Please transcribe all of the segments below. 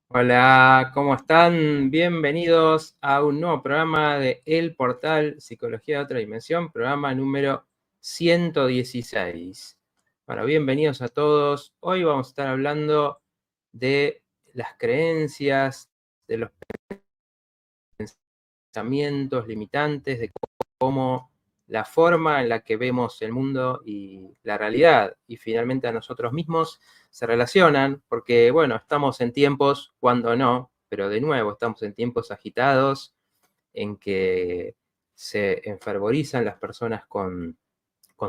Hola, ¿cómo están? Bienvenidos a un nuevo programa de El Portal Psicología de Otra Dimensión, programa número 116. Bueno, bienvenidos a todos. Hoy vamos a estar hablando de las creencias, de los pensamientos limitantes, de cómo la forma en la que vemos el mundo y la realidad y finalmente a nosotros mismos se relacionan, porque bueno, estamos en tiempos, cuando no, pero de nuevo estamos en tiempos agitados en que se enfervorizan las personas con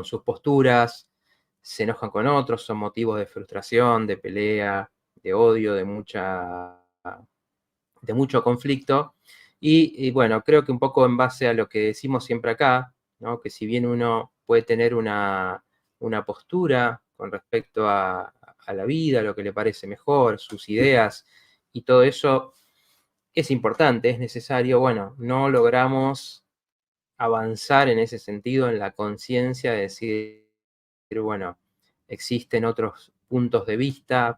sus posturas, se enojan con otros, son motivos de frustración, de pelea, de odio, de mucho conflicto. Y bueno, creo que un poco en base a lo que decimos siempre acá, ¿no? Que si bien uno puede tener una postura con respecto a la vida, lo que le parece mejor, sus ideas y todo eso es importante, es necesario, bueno, no logramos avanzar en ese sentido, en la conciencia de decir, bueno, existen otros puntos de vista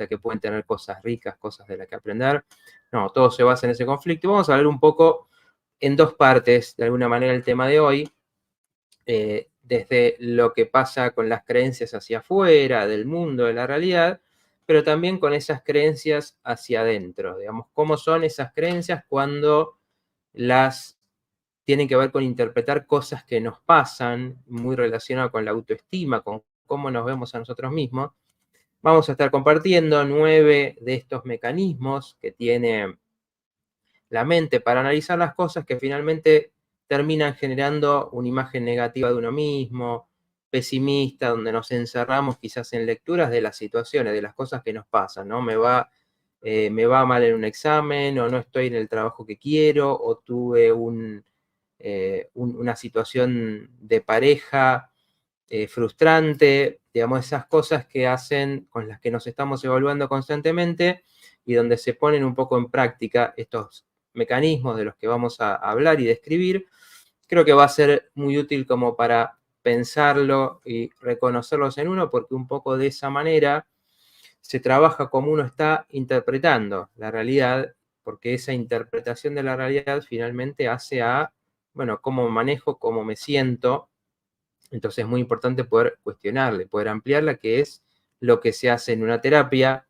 que pueden tener cosas ricas, cosas de las que aprender. No, todo se basa en ese conflicto. Y vamos a ver un poco en dos partes, de alguna manera, el tema de hoy, desde lo que pasa con las creencias hacia afuera, del mundo, de la realidad, pero también con esas creencias hacia adentro, digamos, cómo son esas creencias cuando las tienen que ver con interpretar cosas que nos pasan, muy relacionado con la autoestima, con cómo nos vemos a nosotros mismos. Vamos a estar compartiendo 9 de estos mecanismos que tiene la mente para analizar las cosas que finalmente terminan generando una imagen negativa de uno mismo, pesimista, donde nos encerramos quizás en lecturas de las situaciones, de las cosas que nos pasan, ¿no? Me va mal en un examen, o no estoy en el trabajo que quiero, o tuve una situación de pareja frustrante, digamos, esas cosas que hacen, con las que nos estamos evaluando constantemente y donde se ponen un poco en práctica estos mecanismos de los que vamos a hablar y describir. Creo que va a ser muy útil como para pensarlo y reconocerlos en uno, porque un poco de esa manera se trabaja como uno está interpretando la realidad, porque esa interpretación de la realidad finalmente hace a, bueno, cómo manejo, cómo me siento. Entonces es muy importante poder cuestionarle, poder ampliarla, que es lo que se hace en una terapia,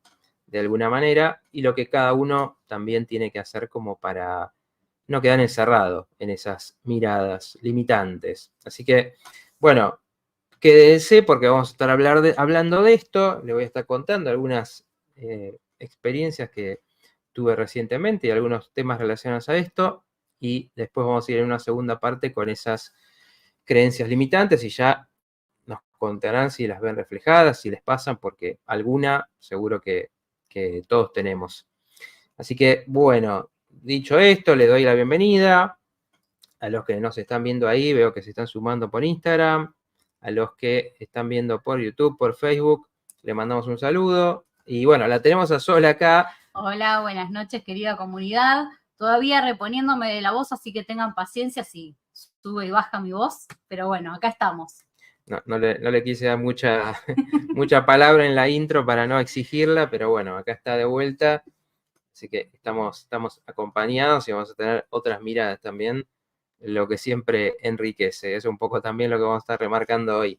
de alguna manera, y lo que cada uno también tiene que hacer como para no quedar encerrado en esas miradas limitantes. Así que, bueno, quédense porque vamos a estar hablando de esto. Le voy a estar contando algunas experiencias que tuve recientemente y algunos temas relacionados a esto. Y después vamos a ir en una segunda parte con esas creencias limitantes y ya nos contarán si las ven reflejadas, si les pasan, porque alguna seguro que todos tenemos. Así que, bueno, dicho esto, le doy la bienvenida a los que nos están viendo ahí, veo que se están sumando por Instagram, a los que están viendo por YouTube, por Facebook, le mandamos un saludo. Y bueno, la tenemos a Sol acá. Hola, buenas noches, querida comunidad. Todavía reponiéndome de la voz, así que tengan paciencia si sube y baja mi voz, pero bueno, acá estamos. No le quise dar mucha palabra en la intro para no exigirla, pero bueno, acá está de vuelta. Así que estamos acompañados y vamos a tener otras miradas también, lo que siempre enriquece. Es un poco también lo que vamos a estar remarcando hoy.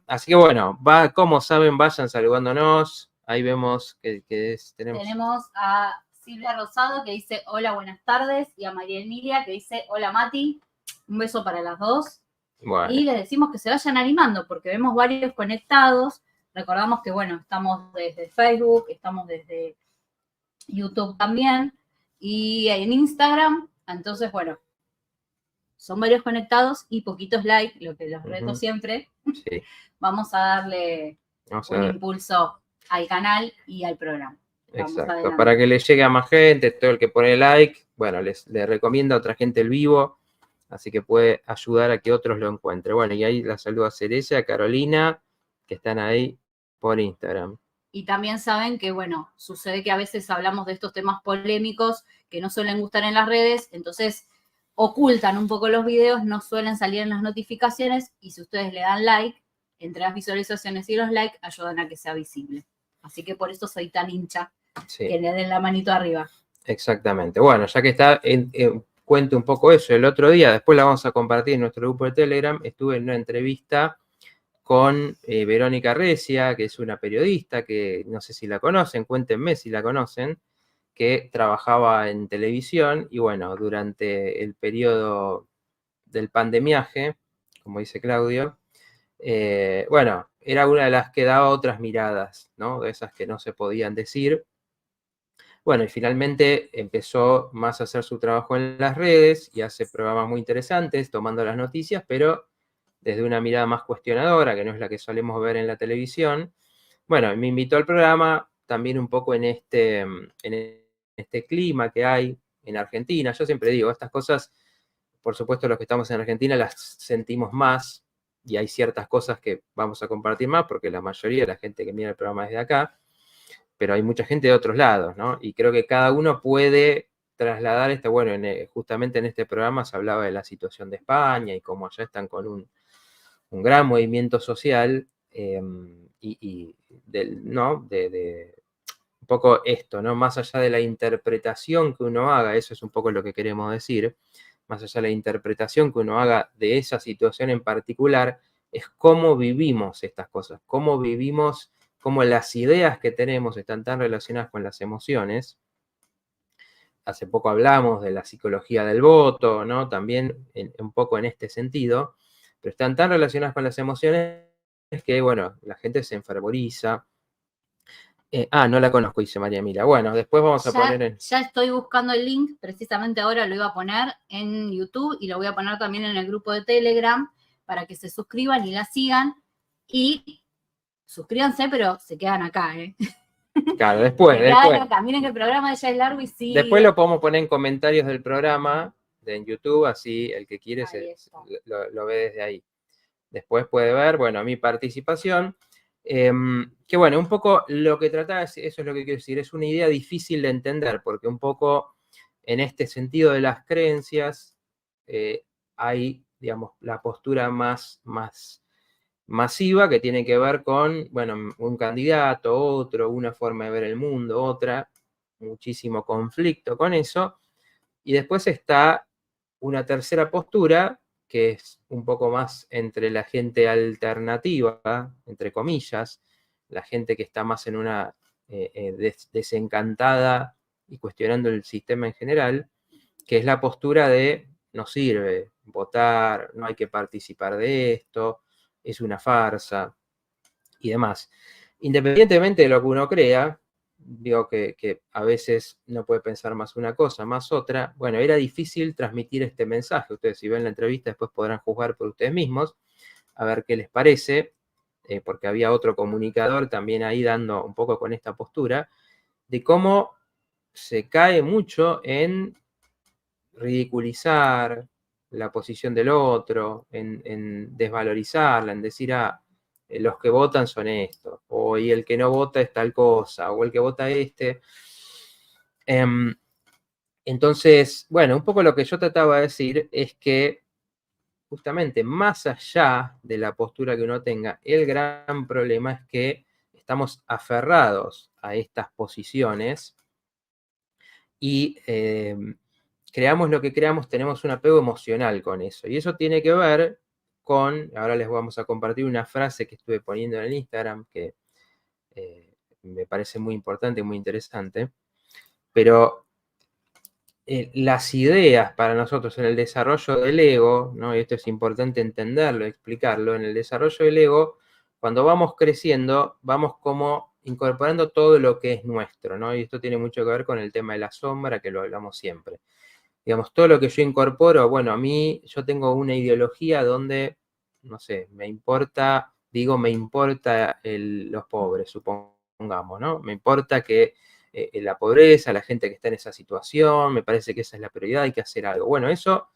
Así que bueno, como saben, vayan saludándonos. Ahí vemos que tenemos a Silvia Rosado que dice hola, buenas tardes, y a María Emilia que dice hola, Mati. Un beso para las dos. Bueno. Y les decimos que se vayan animando porque vemos varios conectados. Recordamos que, bueno, estamos desde Facebook, estamos desde YouTube también y en Instagram. Entonces, bueno, son varios conectados y poquitos likes, lo que los reto siempre. Sí. Vamos a darle un impulso al canal y al programa. Exacto, para que le llegue a más gente, todo el que pone like, bueno, le recomienda a otra gente el vivo, así que puede ayudar a que otros lo encuentren. Bueno, y ahí la saludo a Cerecia, a Carolina, que están ahí por Instagram. Y también saben que, bueno, sucede que a veces hablamos de estos temas polémicos que no suelen gustar en las redes, entonces ocultan un poco los videos, no suelen salir en las notificaciones y si ustedes le dan like, entre las visualizaciones y los likes ayudan a que sea visible. Así que por eso soy tan hincha, sí, que le den la manito arriba. Exactamente. Bueno, ya que está, cuento un poco eso. El otro día, después la vamos a compartir en nuestro grupo de Telegram, estuve en una entrevista con Verónica Recia, que es una periodista que no sé si la conocen, cuéntenme si la conocen, que trabajaba en televisión y bueno, durante el periodo del pandemiaje, como dice Claudio, bueno, era una de las que daba otras miradas, ¿no? De esas que no se podían decir. Bueno, y finalmente empezó más a hacer su trabajo en las redes y hace programas muy interesantes, tomando las noticias, pero desde una mirada más cuestionadora, que no es la que solemos ver en la televisión. Bueno, me invitó al programa también un poco en este clima que hay en Argentina. Yo siempre digo, estas cosas, por supuesto, los que estamos en Argentina las sentimos más y hay ciertas cosas que vamos a compartir más porque la mayoría de la gente que mira el programa es de acá, pero hay mucha gente de otros lados, ¿no? Y creo que cada uno puede trasladar esto. Bueno, justamente en este programa se hablaba de la situación de España y cómo allá están con un gran movimiento social ¿no? de un poco esto, ¿no? Más allá de la interpretación que uno haga, eso es un poco lo que queremos decir, más allá de la interpretación que uno haga de esa situación en particular, es cómo vivimos estas cosas, cómo vivimos, cómo las ideas que tenemos están tan relacionadas con las emociones. Hace poco hablamos de la psicología del voto, ¿no? También un poco en este sentido, pero están tan relacionadas con las emociones que, bueno, la gente se enfervoriza. No la conozco, dice María Emilia. Bueno, después vamos a poner en... Ya estoy buscando el link, precisamente ahora lo iba a poner en YouTube y lo voy a poner también en el grupo de Telegram para que se suscriban y la sigan. Y suscríbanse, pero se quedan acá, ¿eh? Claro, después. Acá. Miren que el programa ya es largo y sí. Después lo podemos poner en comentarios del programa en YouTube, así el que quiere lo ve desde ahí. Después puede ver, bueno, mi participación. Que bueno, un poco lo que trataba, eso es lo que quiero decir, es una idea difícil de entender, porque un poco en este sentido de las creencias hay, digamos, la postura más masiva que tiene que ver con, bueno, un candidato, otro, una forma de ver el mundo, otra, muchísimo conflicto con eso. Y después está una tercera postura, que es un poco más entre la gente alternativa, entre comillas, la gente que está más en una desencantada y cuestionando el sistema en general, que es la postura de no sirve votar, no hay que participar de esto, es una farsa y demás. Independientemente de lo que uno crea, digo que a veces no puede pensar más una cosa, más otra. Bueno, era difícil transmitir este mensaje. Ustedes si ven la entrevista después podrán juzgar por ustedes mismos, a ver qué les parece, porque había otro comunicador también ahí dando un poco con esta postura, de cómo se cae mucho en ridiculizar la posición del otro, en desvalorizarla, en decir, los que votan son estos, o y el que no vota es tal cosa, o el que vota este. Entonces, bueno, un poco lo que yo trataba de decir es que justamente más allá de la postura que uno tenga, el gran problema es que estamos aferrados a estas posiciones y creamos lo que creamos, tenemos un apego emocional con eso. Y eso tiene que ver con, ahora les vamos a compartir una frase que estuve poniendo en el Instagram, que me parece muy importante, muy interesante, pero las ideas para nosotros en el desarrollo del ego, ¿no? Y esto es importante entenderlo, explicarlo, en el desarrollo del ego, cuando vamos creciendo, vamos como incorporando todo lo que es nuestro, ¿no? Y esto tiene mucho que ver con el tema de la sombra, que lo hablamos siempre. Digamos, todo lo que yo incorporo, bueno, a mí, yo tengo una ideología donde, no sé, me importa los pobres, supongamos, ¿no? Me importa que la pobreza, la gente que está en esa situación, me parece que esa es la prioridad, hay que hacer algo. Bueno, eso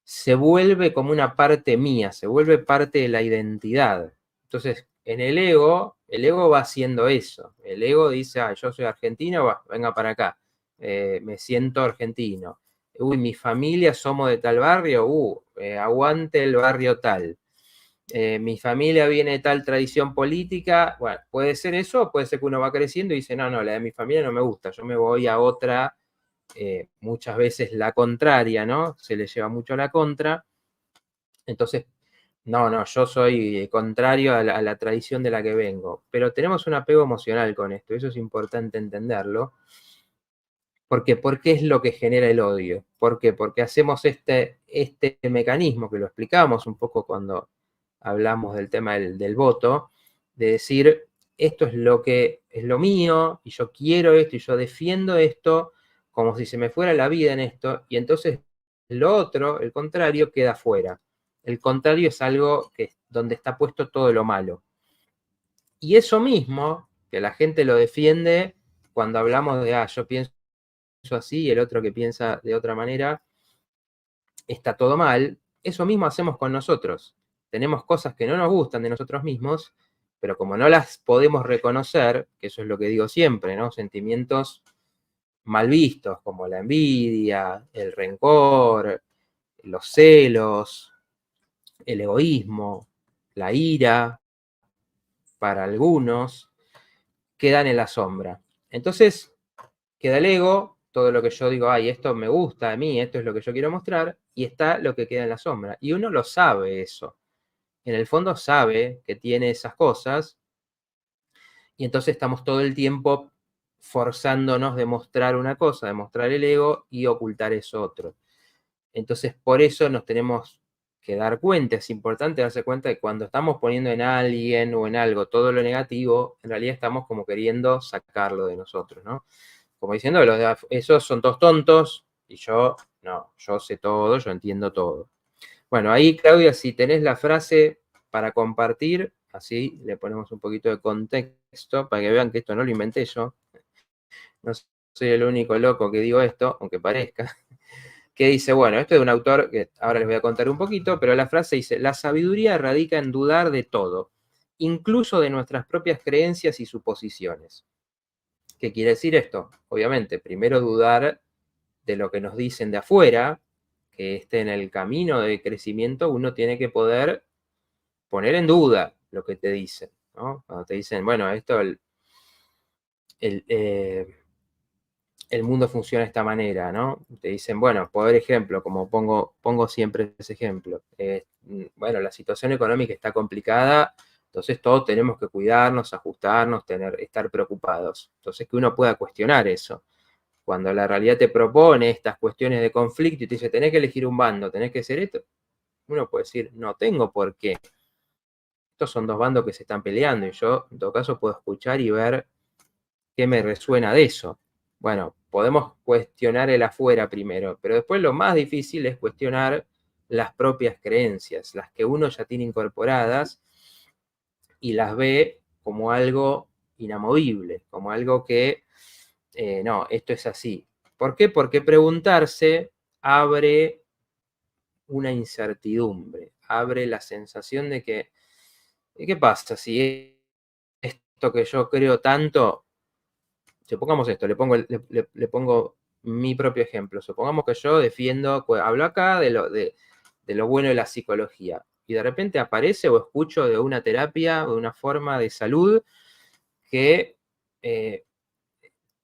se vuelve como una parte mía, se vuelve parte de la identidad. Entonces, en el ego va haciendo eso. El ego dice, yo soy argentino, venga para acá, me siento argentino. uy, mi familia somos de tal barrio, aguante el barrio tal. Mi familia viene de tal tradición política, bueno, puede ser eso, puede ser que uno va creciendo y dice, no, la de mi familia no me gusta, yo me voy a otra, muchas veces la contraria, ¿no? Se le lleva mucho la contra. Entonces, no, yo soy contrario a la tradición de la que vengo. Pero tenemos un apego emocional con esto, eso es importante entenderlo. ¿Por qué? Porque es lo que genera el odio. ¿Por qué? Porque hacemos este mecanismo, que lo explicamos un poco cuando hablamos del tema del voto, de decir, esto es lo que es lo mío, y yo quiero esto, y yo defiendo esto, como si se me fuera la vida en esto, y entonces lo otro, el contrario, queda fuera. El contrario es algo donde está puesto todo lo malo. Y eso mismo, que la gente lo defiende cuando hablamos de, yo pienso así y el otro que piensa de otra manera, está todo mal, eso mismo hacemos con nosotros. Tenemos cosas que no nos gustan de nosotros mismos, pero como no las podemos reconocer, que eso es lo que digo siempre, ¿no? Sentimientos mal vistos, como la envidia, el rencor, los celos, el egoísmo, la ira, para algunos, quedan en la sombra. Entonces, queda el ego, todo lo que yo digo, esto me gusta a mí, esto es lo que yo quiero mostrar, y está lo que queda en la sombra. Y uno lo sabe eso. En el fondo sabe que tiene esas cosas, y entonces estamos todo el tiempo forzándonos de mostrar una cosa, de mostrar el ego y ocultar eso otro. Entonces, por eso nos tenemos que dar cuenta, es importante darse cuenta de que cuando estamos poniendo en alguien o en algo todo lo negativo, en realidad estamos como queriendo sacarlo de nosotros, ¿no? Como diciendo, esos son todos tontos y yo no, yo sé todo, yo entiendo todo. Bueno, ahí, Claudia, si tenés la frase para compartir, así le ponemos un poquito de contexto para que vean que esto no lo inventé yo. No soy el único loco que digo esto, aunque parezca. Que dice, bueno, esto es de un autor que ahora les voy a contar un poquito, pero la frase dice, la sabiduría radica en dudar de todo, incluso de nuestras propias creencias y suposiciones. ¿Qué quiere decir esto? Obviamente, primero dudar de lo que nos dicen de afuera, que esté en el camino de crecimiento, uno tiene que poder poner en duda lo que te dicen, ¿no? Cuando te dicen, bueno, esto, el mundo funciona de esta manera, ¿no? Te dicen, bueno, por ejemplo, como pongo siempre ese ejemplo, bueno, la situación económica está complicada, entonces todos tenemos que cuidarnos, ajustarnos, estar preocupados. Entonces que uno pueda cuestionar eso. Cuando la realidad te propone estas cuestiones de conflicto y te dice, tenés que elegir un bando, tenés que ser esto, uno puede decir, no tengo por qué. Estos son dos bandos que se están peleando y yo, en todo caso, puedo escuchar y ver qué me resuena de eso. Bueno, podemos cuestionar el afuera primero, pero después lo más difícil es cuestionar las propias creencias, las que uno ya tiene incorporadas y las ve como algo inamovible, como algo que, no, esto es así. ¿Por qué? Porque preguntarse abre una incertidumbre, abre la sensación de que, ¿qué pasa si esto que yo creo tanto, supongamos esto, le pongo mi propio ejemplo, supongamos que yo defiendo, hablo acá de lo bueno de la psicología, y de repente aparece o escucho de una terapia o de una forma de salud que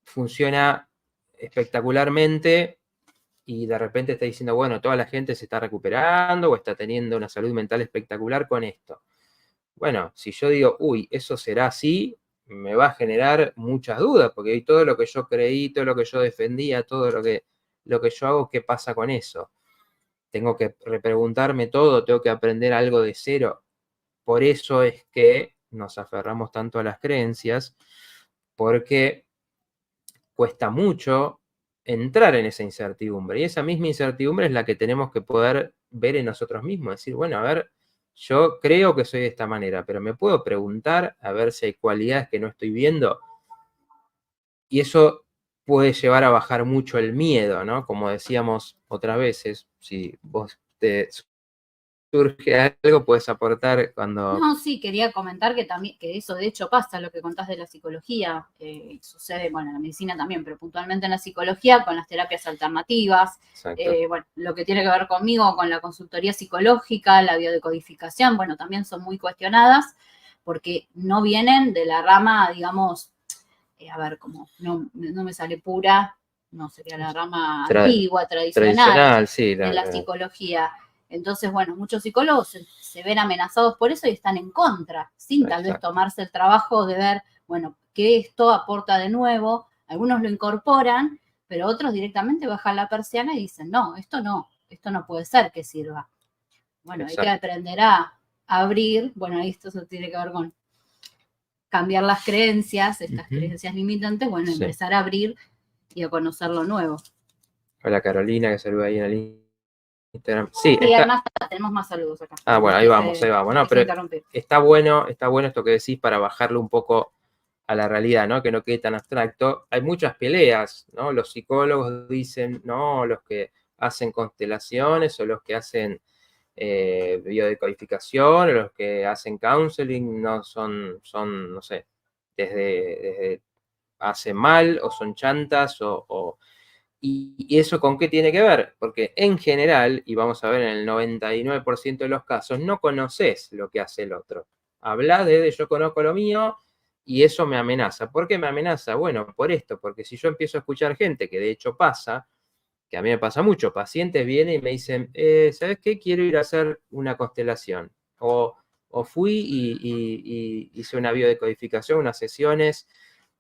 funciona espectacularmente y de repente está diciendo, bueno, toda la gente se está recuperando o está teniendo una salud mental espectacular con esto. Bueno, si yo digo, uy, eso será así, me va a generar muchas dudas, porque todo lo que yo creí, todo lo que yo defendía, todo lo que yo hago, ¿qué pasa con eso? Tengo que repreguntarme todo, tengo que aprender algo de cero. Por eso es que nos aferramos tanto a las creencias, porque cuesta mucho entrar en esa incertidumbre. Y esa misma incertidumbre es la que tenemos que poder ver en nosotros mismos. Decir, bueno, a ver, yo creo que soy de esta manera, pero me puedo preguntar a ver si hay cualidades que no estoy viendo. Y eso puede llevar a bajar mucho el miedo, ¿no? Como decíamos otras veces, si vos te surge algo, puedes aportar cuando... No, sí, quería comentar que también, que eso de hecho pasa, lo que contás de la psicología, sucede, bueno, en la medicina también, pero puntualmente en la psicología con las terapias alternativas, bueno, lo que tiene que ver conmigo, con la consultoría psicológica, la biodecodificación, bueno, también son muy cuestionadas porque no vienen de la rama, digamos, a ver, como no me sale pura, no sería la rama antigua, tradicional sí, de la psicología. Entonces, bueno, muchos psicólogos se ven amenazados por eso y están en contra, sin tal vez tomarse el trabajo de ver, bueno, qué esto aporta de nuevo. Algunos lo incorporan, pero otros directamente bajan la persiana y dicen, no puede ser que sirva. Bueno, hay que aprender a abrir, bueno, esto tiene que ver con cambiar las creencias, estas creencias limitantes, bueno, empezar a abrir y a conocer lo nuevo. Hola Carolina, que saluda ahí en el Instagram. Sí, además tenemos más saludos acá. Ah, bueno, ahí vamos. No, pero está bueno esto que decís para bajarlo un poco a la realidad, ¿no? Que no quede tan abstracto. Hay muchas peleas, ¿no? Los psicólogos dicen, no, los que hacen constelaciones o los que hacen biodecodificación o los que hacen counseling no son no sé, desde hacen mal o son chantas ¿Y eso con qué tiene que ver? Porque en general, y vamos a ver en el 99% de los casos, no conoces lo que hace el otro. Habla de yo conozco lo mío y eso me amenaza. ¿Por qué me amenaza? Bueno, por esto, porque si yo empiezo a escuchar gente, que de hecho pasa, que a mí me pasa mucho, pacientes vienen y me dicen, ¿sabes qué? Quiero ir a hacer una constelación. O fui y hice una biodecodificación, unas sesiones.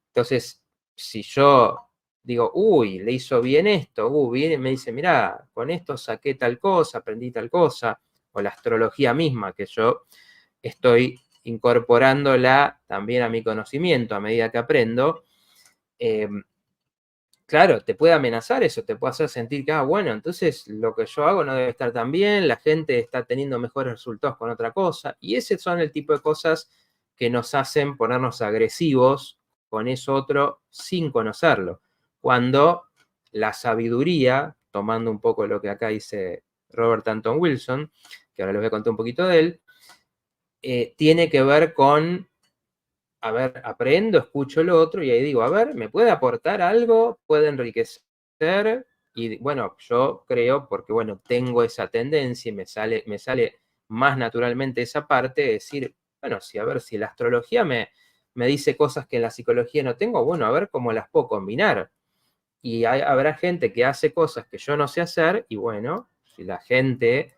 Entonces, si yo digo, uy, le hizo bien esto, viene y me dice, mirá, con esto saqué tal cosa, aprendí tal cosa, o la astrología misma, que yo estoy incorporándola también a mi conocimiento a medida que aprendo, claro, te puede amenazar eso, te puede hacer sentir que, bueno, entonces lo que yo hago no debe estar tan bien, la gente está teniendo mejores resultados con otra cosa, y ese son el tipo de cosas que nos hacen ponernos agresivos con eso otro sin conocerlo. Cuando la sabiduría, tomando un poco lo que acá dice Robert Anton Wilson, que ahora les voy a contar un poquito de él, tiene que ver con, a ver, aprendo, escucho lo otro y ahí digo, a ver, ¿me puede aportar algo? ¿Puede enriquecer? Y bueno, yo creo, porque bueno, tengo esa tendencia y me sale más naturalmente esa parte de decir, bueno, si a ver, si la astrología me dice cosas que en la psicología no tengo, bueno, a ver cómo las puedo combinar. Y habrá gente que hace cosas que yo no sé hacer y bueno, si la gente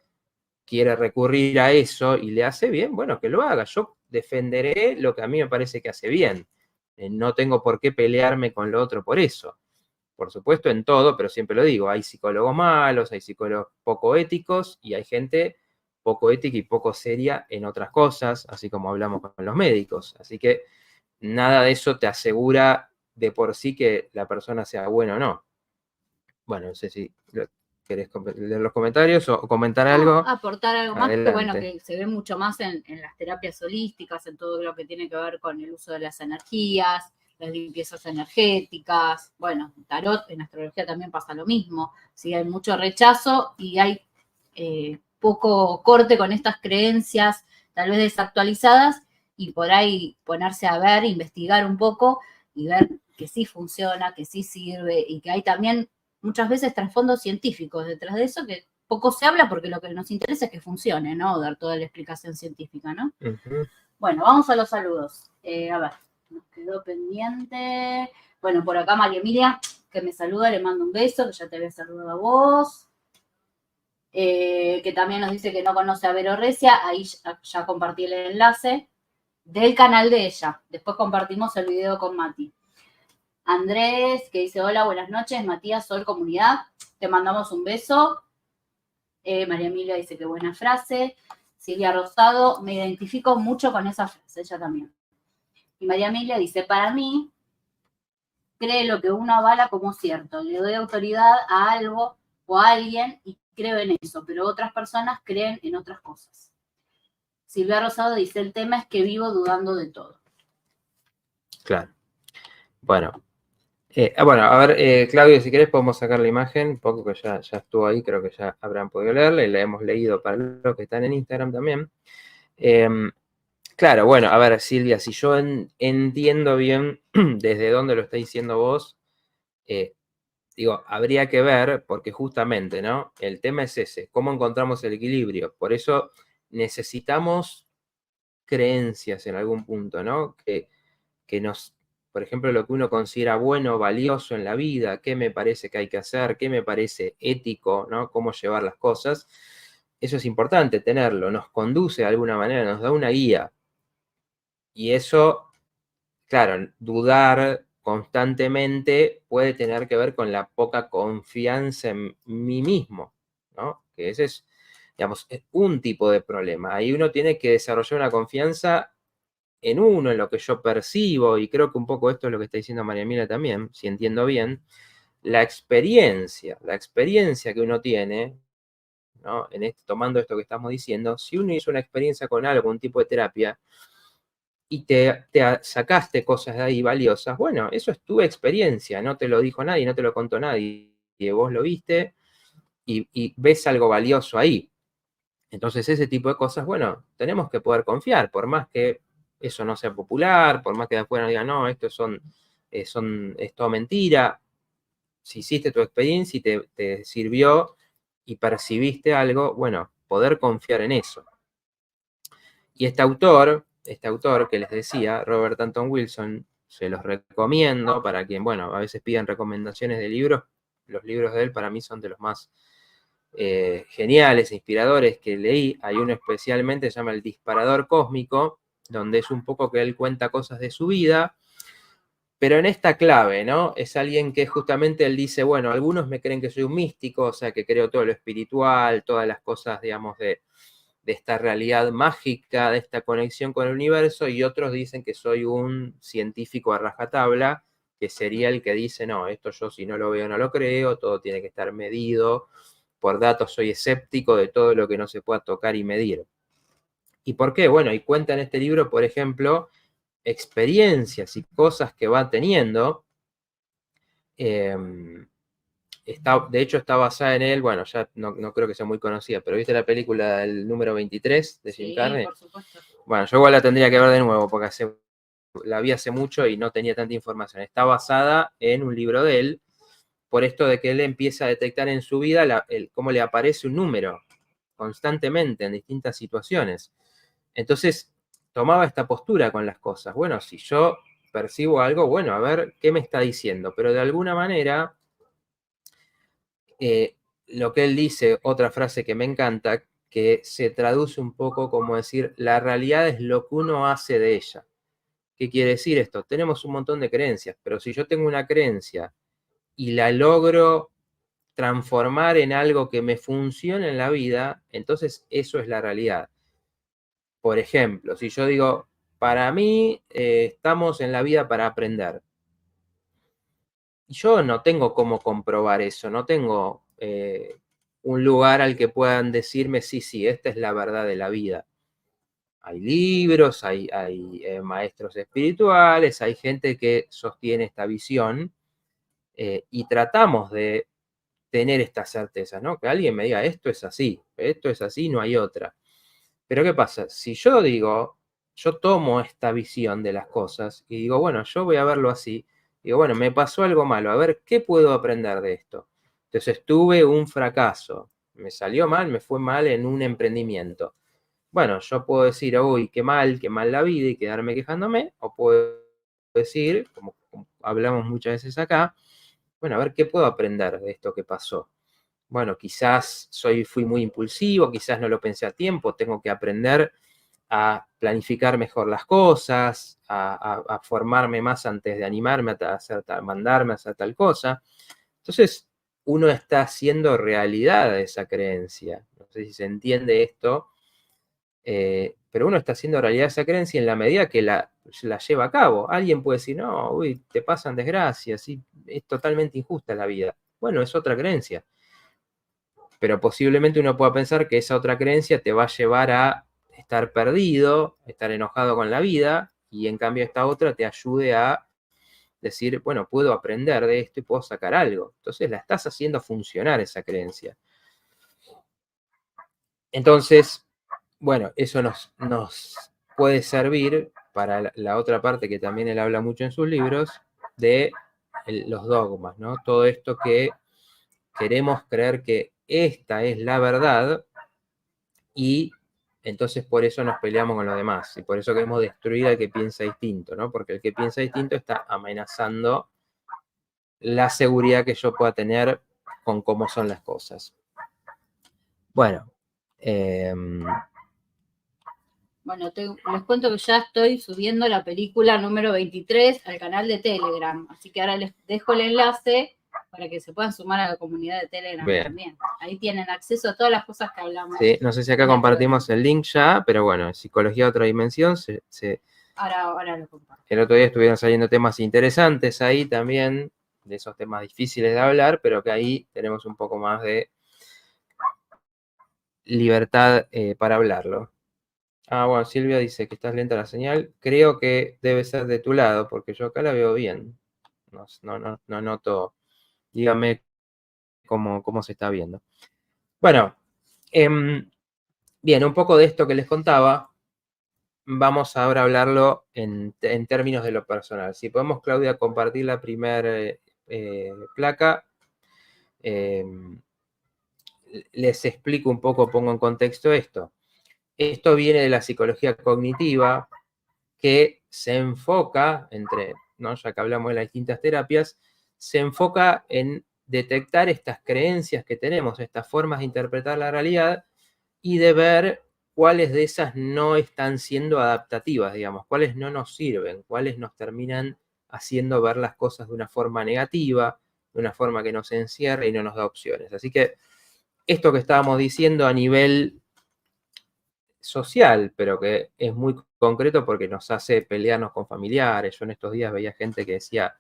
quiere recurrir a eso y le hace bien, bueno, que lo haga. Yo defenderé lo que a mí me parece que hace bien. No tengo por qué pelearme con lo otro por eso. Por supuesto, en todo, pero siempre lo digo, hay psicólogos malos, hay psicólogos poco éticos y hay gente poco ética y poco seria en otras cosas, así como hablamos con los médicos. Así que nada de eso te asegura de por sí que la persona sea buena o no. Bueno, no sé si querés leer los comentarios o comentar algo. Aportar algo más, que bueno, que se ve mucho más en las terapias holísticas, en todo lo que tiene que ver con el uso de las energías, las limpiezas energéticas. Bueno, tarot, en astrología también pasa lo mismo. Sí, hay mucho rechazo y hay poco corte con estas creencias, tal vez desactualizadas, y por ahí ponerse a ver, investigar un poco y ver que sí funciona, que sí sirve y que hay también muchas veces trasfondos científicos detrás de eso que poco se habla porque lo que nos interesa es que funcione, ¿no? Dar toda la explicación científica, ¿no? Bueno, vamos a los saludos. A ver, nos quedó pendiente. Bueno, por acá María Emilia, que me saluda, le mando un beso, que ya te había saludado a vos. Que también nos dice que no conoce a Vero Recia, ahí ya compartí el enlace del canal de ella. Después compartimos el video con Mati. Andrés, que dice, hola, buenas noches, Matías, Sol Comunidad, te mandamos un beso. María Emilia dice que buena frase. Silvia Rosado, me identifico mucho con esa frase, ella también. Y María Emilia dice, para mí, cree lo que uno avala como cierto, le doy autoridad a algo o a alguien y creo en eso, pero otras personas creen en otras cosas. Silvia Rosado dice, el tema es que vivo dudando de todo. Claro. Bueno, Bueno, a ver, Claudio, si querés podemos sacar la imagen, un poco que ya estuvo ahí, creo que ya habrán podido leerla y la hemos leído para los que están en Instagram también. Claro, bueno, a ver, Silvia, si yo entiendo bien desde dónde lo está diciendo vos, digo, habría que ver, porque justamente, ¿no? El tema es ese, ¿cómo encontramos el equilibrio? Por eso necesitamos creencias en algún punto, ¿no? Que nos, por ejemplo, lo que uno considera bueno, valioso en la vida, qué me parece que hay que hacer, qué me parece ético, ¿no? Cómo llevar las cosas. Eso es importante tenerlo, nos conduce de alguna manera, nos da una guía. Y eso, claro, dudar constantemente puede tener que ver con la poca confianza en mí mismo, ¿no? Que ese es, digamos, es un tipo de problema. Ahí uno tiene que desarrollar una confianza en uno, en lo que yo percibo, y creo que un poco esto es lo que está diciendo María Emilia también, si entiendo bien, la experiencia que uno tiene, ¿no? Tomando esto que estamos diciendo, si uno hizo una experiencia con algo, un tipo de terapia, y te sacaste cosas de ahí valiosas, bueno, eso es tu experiencia, no te lo dijo nadie, no te lo contó nadie, y vos lo viste y ves algo valioso ahí. Entonces ese tipo de cosas, bueno, tenemos que poder confiar, por más que eso no sea popular, por más que de afuera nos digan, no, esto es todo mentira. Si hiciste tu experiencia y te sirvió y percibiste algo, bueno, poder confiar en eso. Y este autor que les decía, Robert Anton Wilson, se los recomiendo para quien, bueno, a veces piden recomendaciones de libros. Los libros de él para mí son de los más geniales, inspiradores que leí. Hay uno especialmente, se llama El Disparador Cósmico, donde es un poco que él cuenta cosas de su vida, pero en esta clave, ¿no? Es alguien que justamente él dice, bueno, algunos me creen que soy un místico, o sea, que creo todo lo espiritual, todas las cosas, digamos, de esta realidad mágica, de esta conexión con el universo, y otros dicen que soy un científico a rajatabla, que sería el que dice, no, esto yo si no lo veo no lo creo, todo tiene que estar medido, por datos soy escéptico de todo lo que no se pueda tocar y medir. ¿Y por qué? Bueno, y cuenta en este libro, por ejemplo, experiencias y cosas que va teniendo. De hecho, está basada en él, bueno, ya no creo que sea muy conocida, pero ¿viste la película El número 23 de Jim Carrey? Por supuesto. Bueno, yo igual la tendría que ver de nuevo, porque la vi hace mucho y no tenía tanta información. Está basada en un libro de él, por esto de que él empieza a detectar en su vida cómo le aparece un número constantemente en distintas situaciones. Entonces, tomaba esta postura con las cosas. Bueno, si yo percibo algo, bueno, a ver qué me está diciendo, pero de alguna manera, lo que él dice, otra frase que me encanta, que se traduce un poco como decir, la realidad es lo que uno hace de ella. ¿Qué quiere decir esto? Tenemos un montón de creencias, pero si yo tengo una creencia y la logro transformar en algo que me funcione en la vida, entonces eso es la realidad. Por ejemplo, si yo digo, para mí estamos en la vida para aprender. Yo no tengo cómo comprobar eso, no tengo un lugar al que puedan decirme, sí, esta es la verdad de la vida. Hay libros, hay maestros espirituales, hay gente que sostiene esta visión y tratamos de tener esta certeza, ¿no? Que alguien me diga, esto es así, no hay otra. Pero ¿qué pasa? Si yo digo, yo tomo esta visión de las cosas y digo, bueno, yo voy a verlo así, digo, bueno, me pasó algo malo, a ver, ¿qué puedo aprender de esto? Entonces tuve un fracaso, me salió mal, me fue mal en un emprendimiento. Bueno, yo puedo decir, uy, qué mal la vida y quedarme quejándome, o puedo decir, como hablamos muchas veces acá, bueno, a ver, ¿qué puedo aprender de esto que pasó? Bueno, quizás fui muy impulsivo, quizás no lo pensé a tiempo, tengo que aprender a planificar mejor las cosas, a formarme más antes de animarme mandarme a hacer tal cosa. Entonces, uno está haciendo realidad esa creencia. No sé si se entiende esto, pero uno está haciendo realidad esa creencia en la medida que la lleva a cabo. Alguien puede decir, no, uy, te pasan desgracias, es totalmente injusta la vida. Bueno, es otra creencia. Pero posiblemente uno pueda pensar que esa otra creencia te va a llevar a estar perdido, estar enojado con la vida, y en cambio esta otra te ayude a decir, bueno, puedo aprender de esto y puedo sacar algo. Entonces la estás haciendo funcionar esa creencia. Entonces, bueno, eso nos puede servir para la otra parte que también él habla mucho en sus libros, de los dogmas, ¿no? Todo esto que queremos creer que esta es la verdad y entonces por eso nos peleamos con los demás y por eso queremos destruir al que piensa distinto, ¿no? Porque el que piensa distinto está amenazando la seguridad que yo pueda tener con cómo son las cosas. Bueno. Bueno, les cuento que ya estoy subiendo la película número 23 al canal de Telegram, así que ahora les dejo el enlace para que se puedan sumar a la comunidad de Telegram también. Ahí tienen acceso a todas las cosas que hablamos. Sí, no sé si acá compartimos el link ya, pero bueno, Psicología Otra Dimensión. Ahora lo comparto. El otro día estuvieron saliendo temas interesantes ahí también, de esos temas difíciles de hablar, pero que ahí tenemos un poco más de libertad para hablarlo. Bueno, Silvia dice que estás lenta la señal. Creo que debe ser de tu lado, porque yo acá la veo bien. No noto. Dígame cómo se está viendo. Bueno, bien, un poco de esto que les contaba. Vamos ahora a hablarlo en términos de lo personal. Si podemos, Claudia, compartir la primera placa. Les explico un poco, pongo en contexto esto. Esto viene de la psicología cognitiva, que se enfoca, ya que hablamos de las distintas terapias, se enfoca en detectar estas creencias que tenemos, estas formas de interpretar la realidad y de ver cuáles de esas no están siendo adaptativas, digamos, cuáles no nos sirven, cuáles nos terminan haciendo ver las cosas de una forma negativa, de una forma que nos encierra y no nos da opciones. Así que esto que estábamos diciendo a nivel social, pero que es muy concreto porque nos hace pelearnos con familiares. Yo en estos días veía gente que decía,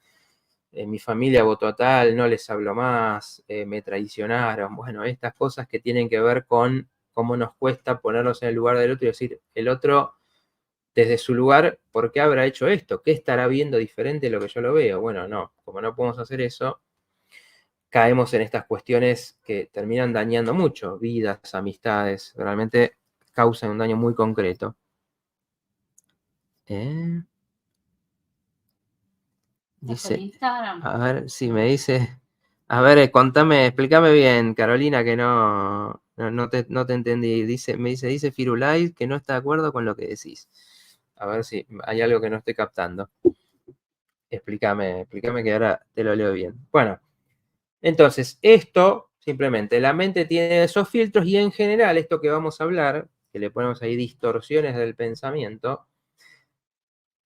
mi familia votó a tal, no les hablo más, me traicionaron. Bueno, estas cosas que tienen que ver con cómo nos cuesta ponernos en el lugar del otro y decir, el otro, desde su lugar, ¿por qué habrá hecho esto? ¿Qué estará viendo diferente de lo que yo lo veo? Bueno, no, como no podemos hacer eso, caemos en estas cuestiones que terminan dañando mucho, vidas, amistades, realmente causan un daño muy concreto. Dice, a ver, si me dice, a ver, contame, explícame bien, Carolina, que no te entendí. Dice Firulais que no está de acuerdo con lo que decís. A ver si hay algo que no estoy captando. Explícame que ahora te lo leo bien. Bueno, entonces, esto, simplemente, la mente tiene esos filtros y en general, esto que vamos a hablar, que le ponemos ahí distorsiones del pensamiento,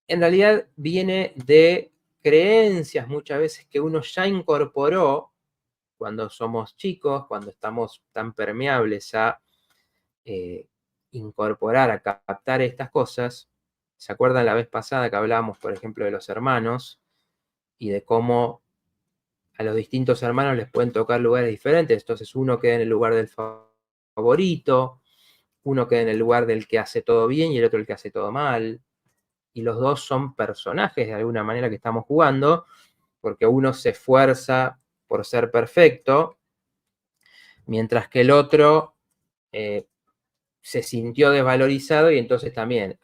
en realidad viene de creencias muchas veces que uno ya incorporó cuando somos chicos, cuando estamos tan permeables a incorporar, a captar estas cosas. ¿Se acuerdan la vez pasada que hablábamos, por ejemplo, de los hermanos y de cómo a los distintos hermanos les pueden tocar lugares diferentes? Entonces uno queda en el lugar del favorito, uno queda en el lugar del que hace todo bien y el otro el que hace todo mal. Y los dos son personajes de alguna manera que estamos jugando, porque uno se esfuerza por ser perfecto, mientras que el otro se sintió desvalorizado y entonces también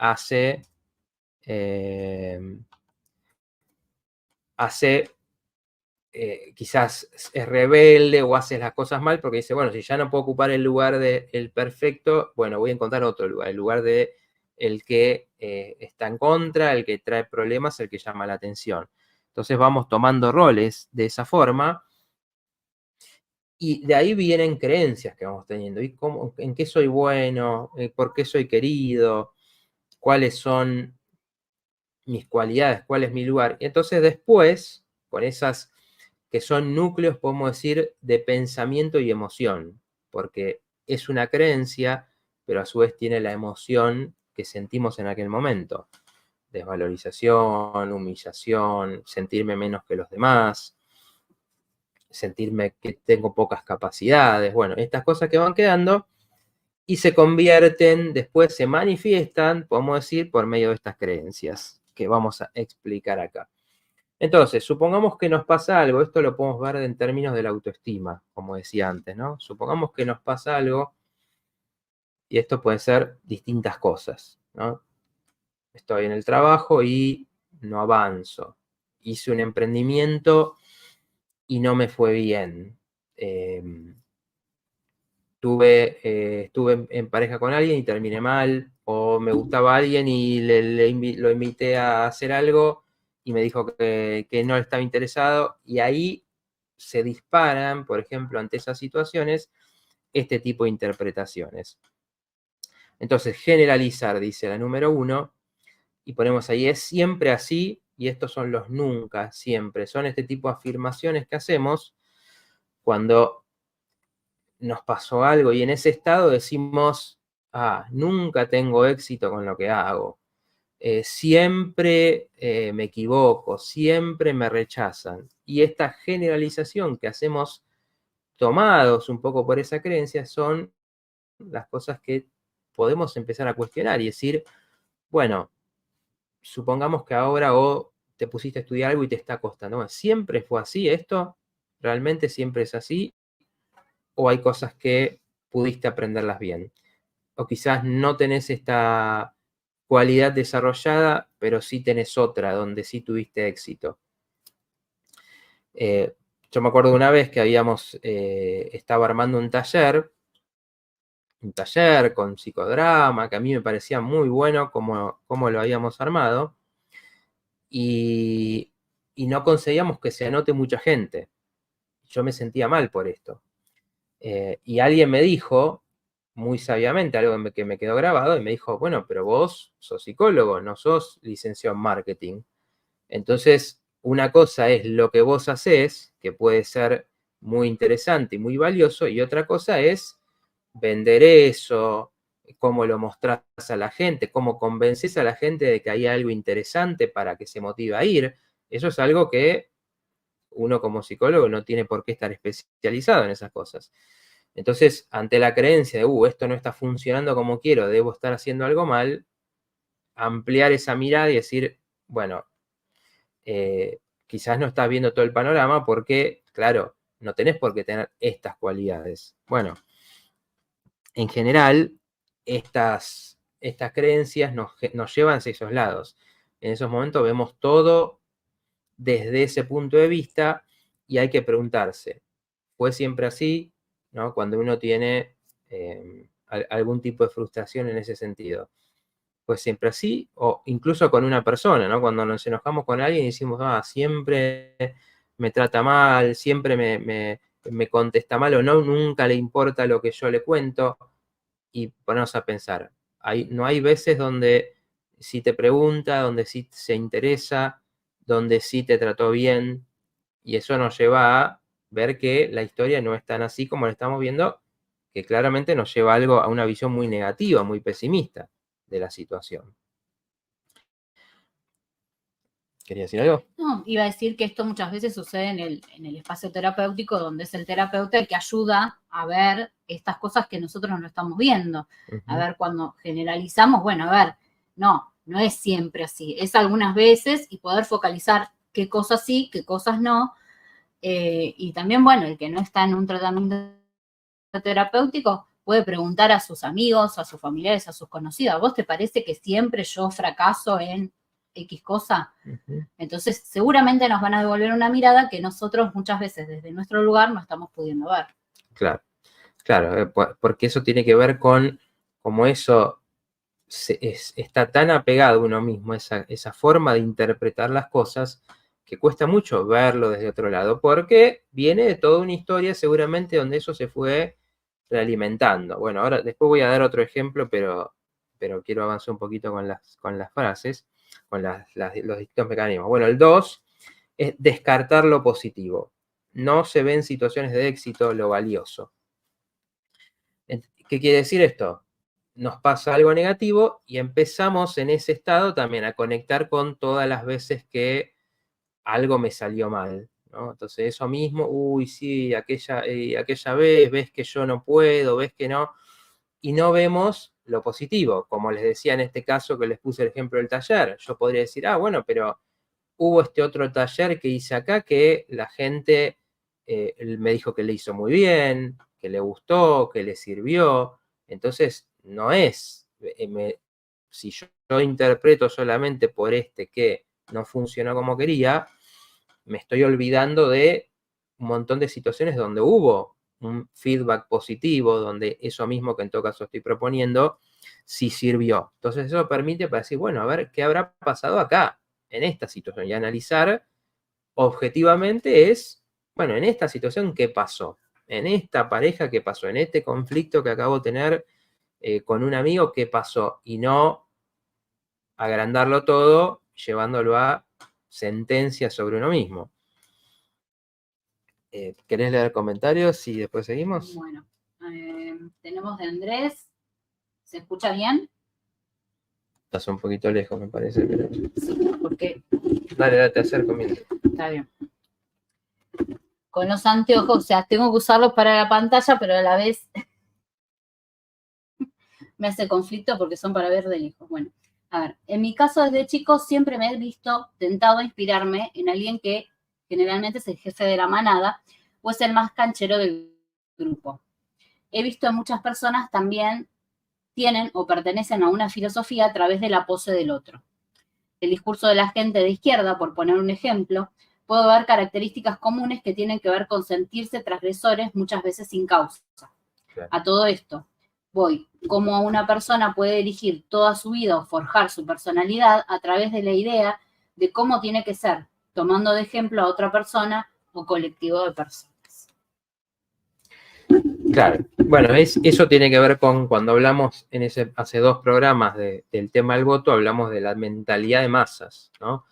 quizás es rebelde o hace las cosas mal porque dice, bueno, si ya no puedo ocupar el lugar del perfecto, bueno, voy a encontrar otro lugar, el lugar de el que está en contra, el que trae problemas, el que llama la atención. Entonces vamos tomando roles de esa forma y de ahí vienen creencias que vamos teniendo. ¿Y en qué soy bueno? ¿Por qué soy querido? ¿Cuáles son mis cualidades? ¿Cuál es mi lugar? Y entonces después, con esas que son núcleos, podemos decir, de pensamiento y emoción, porque es una creencia, pero a su vez tiene la emoción que sentimos en aquel momento. Desvalorización, humillación, sentirme menos que los demás, sentirme que tengo pocas capacidades, bueno, estas cosas que van quedando y se convierten, después se manifiestan, podemos decir, por medio de estas creencias que vamos a explicar acá. Entonces, supongamos que nos pasa algo, esto lo podemos ver en términos de la autoestima, como decía antes, ¿no? Supongamos que nos pasa algo, y esto puede ser distintas cosas, ¿no? Estoy en el trabajo y no avanzo. Hice un emprendimiento y no me fue bien. Estuve en pareja con alguien y terminé mal, o me gustaba alguien y lo invité a hacer algo y me dijo que no estaba interesado, y ahí se disparan, por ejemplo, ante esas situaciones, este tipo de interpretaciones. Entonces, generalizar, dice la número 1, y ponemos ahí, es siempre así, y estos son los nunca, siempre. Son este tipo de afirmaciones que hacemos cuando nos pasó algo y en ese estado decimos, nunca tengo éxito con lo que hago. Siempre me equivoco, siempre me rechazan. Y esta generalización que hacemos tomados un poco por esa creencia son las cosas que podemos empezar a cuestionar y decir, bueno, supongamos que ahora te pusiste a estudiar algo y te está costando. Bueno, ¿siempre fue así esto? ¿Realmente siempre es así? ¿O hay cosas que pudiste aprenderlas bien? O quizás no tenés esta cualidad desarrollada, pero sí tenés otra donde sí tuviste éxito. Yo me acuerdo de una vez que estaba armando un taller con psicodrama, que a mí me parecía muy bueno como lo habíamos armado, y no conseguíamos que se anote mucha gente. Yo me sentía mal por esto. Y alguien me dijo, muy sabiamente, algo que me quedó grabado, y me dijo, bueno, pero vos sos psicólogo, no sos licenciado en marketing. Entonces, una cosa es lo que vos hacés, que puede ser muy interesante y muy valioso, y otra cosa es vender eso, cómo lo mostrás a la gente, cómo convences a la gente de que hay algo interesante para que se motive a ir. Eso es algo que uno como psicólogo no tiene por qué estar especializado en esas cosas. Entonces, ante la creencia de, esto no está funcionando como quiero, debo estar haciendo algo mal, ampliar esa mirada y decir, bueno, quizás no estás viendo todo el panorama porque, claro, no tenés por qué tener estas cualidades. Bueno, en general, estas creencias nos llevan hacia esos lados. En esos momentos vemos todo desde ese punto de vista y hay que preguntarse, ¿fue siempre así? ¿No? Cuando uno tiene algún tipo de frustración en ese sentido. ¿Fue siempre así? O incluso con una persona, ¿no? Cuando nos enojamos con alguien y decimos, siempre me trata mal, siempre me contesta mal o no, nunca le importa lo que yo le cuento. Y ponernos a pensar, no hay veces donde sí te pregunta, donde sí se interesa, donde sí te trató bien, y eso nos lleva a ver que la historia no es tan así como lo estamos viendo, que claramente nos lleva a una visión muy negativa, muy pesimista de la situación. ¿Quería decir algo? No, iba a decir que esto muchas veces sucede en el espacio terapéutico, donde es el terapeuta el que ayuda a ver estas cosas que nosotros no estamos viendo. A ver, cuando generalizamos, bueno, a ver, no es siempre así, es algunas veces, y poder focalizar qué cosas sí, qué cosas no. Y también, bueno, el que no está en un tratamiento terapéutico puede preguntar a sus amigos, a sus familiares, a sus conocidos, ¿a vos te parece que siempre yo fracaso en X cosa? Entonces, seguramente nos van a devolver una mirada que nosotros muchas veces desde nuestro lugar no estamos pudiendo ver. Claro, porque eso tiene que ver con cómo eso está tan apegado a uno mismo, esa forma de interpretar las cosas, que cuesta mucho verlo desde otro lado, porque viene de toda una historia seguramente donde eso se fue realimentando. Bueno, ahora después voy a dar otro ejemplo, pero quiero avanzar un poquito con las frases, con los distintos mecanismos. Bueno, el 2 es descartar lo positivo. No se ven situaciones de éxito lo valioso. ¿Qué quiere decir esto? Nos pasa algo negativo y empezamos en ese estado también a conectar con todas las veces que algo me salió mal, ¿no? Entonces eso mismo, sí, aquella vez, ves que yo no puedo, ves que no, y no vemos lo positivo. Como les decía en este caso que les puse el ejemplo del taller, yo podría decir, bueno, pero hubo este otro taller que hice acá que la gente me dijo que le hizo muy bien, que le gustó, que le sirvió. Entonces, no es, si yo interpreto solamente por que no funcionó como quería, me estoy olvidando de un montón de situaciones donde hubo un feedback positivo, donde eso mismo que en todo caso estoy proponiendo, sí sirvió. Entonces eso permite para decir, bueno, a ver qué habrá pasado acá, en esta situación, y analizar objetivamente bueno, en esta situación, ¿qué pasó? En esta pareja, ¿qué pasó? En este conflicto que acabo de tener con un amigo, ¿qué pasó? Y no agrandarlo todo, llevándolo a sentencias sobre uno mismo. ¿Querés leer comentarios y después seguimos? Bueno, tenemos de Andrés. ¿Se escucha bien? Estás un poquito lejos, me parece. Pero... Sí, porque... Dale, te acerco, mira. Está bien. Con los anteojos, o sea, tengo que usarlos para la pantalla, pero a la vez me hace conflicto porque son para ver de lejos. Bueno, a ver, en mi caso desde chico siempre me he visto tentado a inspirarme en alguien que generalmente es el jefe de la manada o es el más canchero del grupo. He visto a muchas personas también tienen o pertenecen a una filosofía a través de la pose del otro. El discurso de la gente de izquierda, por poner un ejemplo, puede haber características comunes que tienen que ver con sentirse transgresores muchas veces sin causa. Claro. A todo esto, voy, cómo una persona puede dirigir toda su vida o forjar su personalidad a través de la idea de cómo tiene que ser, tomando de ejemplo a otra persona o colectivo de personas. Claro, bueno, eso tiene que ver con cuando hablamos hace 2 programas del tema del voto, hablamos de la mentalidad de masas, ¿no?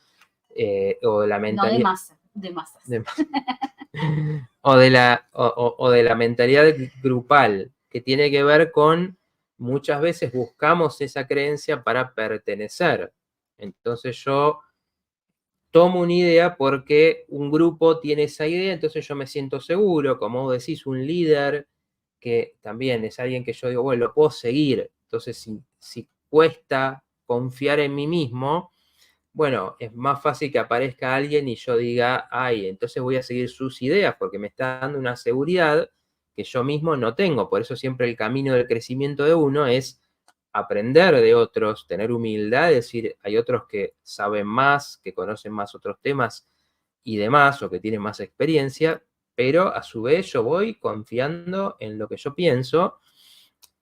O de la mentalidad... No de masas. o de la mentalidad grupal, que tiene que ver con muchas veces buscamos esa creencia para pertenecer. Entonces yo tomo una idea porque un grupo tiene esa idea, entonces yo me siento seguro, como vos decís, un líder que también es alguien que yo digo, bueno, lo puedo seguir. Entonces, si cuesta confiar en mí mismo, bueno, es más fácil que aparezca alguien y yo diga, ay, entonces voy a seguir sus ideas porque me está dando una seguridad que yo mismo no tengo. Por eso siempre el camino del crecimiento de uno es aprender de otros, tener humildad, es decir, hay otros que saben más, que conocen más otros temas y demás, o que tienen más experiencia, pero a su vez yo voy confiando en lo que yo pienso,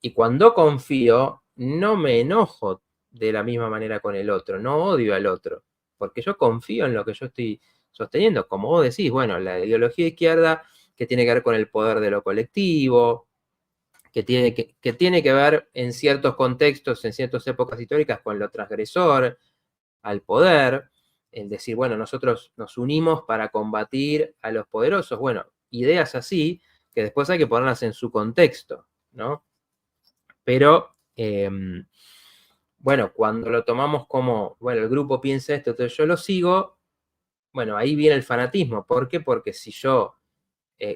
y cuando confío, no me enojo de la misma manera con el otro, no odio al otro, porque yo confío en lo que yo estoy sosteniendo. Como vos decís, bueno, la ideología izquierda que tiene que ver con el poder de lo colectivo, que tiene que ver en ciertos contextos, en ciertas épocas históricas, con lo transgresor al poder, el decir, bueno, nosotros nos unimos para combatir a los poderosos. Bueno, ideas así, que después hay que ponerlas en su contexto, ¿no? Pero, bueno, cuando lo tomamos como, bueno, el grupo piensa esto, entonces yo lo sigo, bueno, ahí viene el fanatismo. ¿Por qué? Porque si yo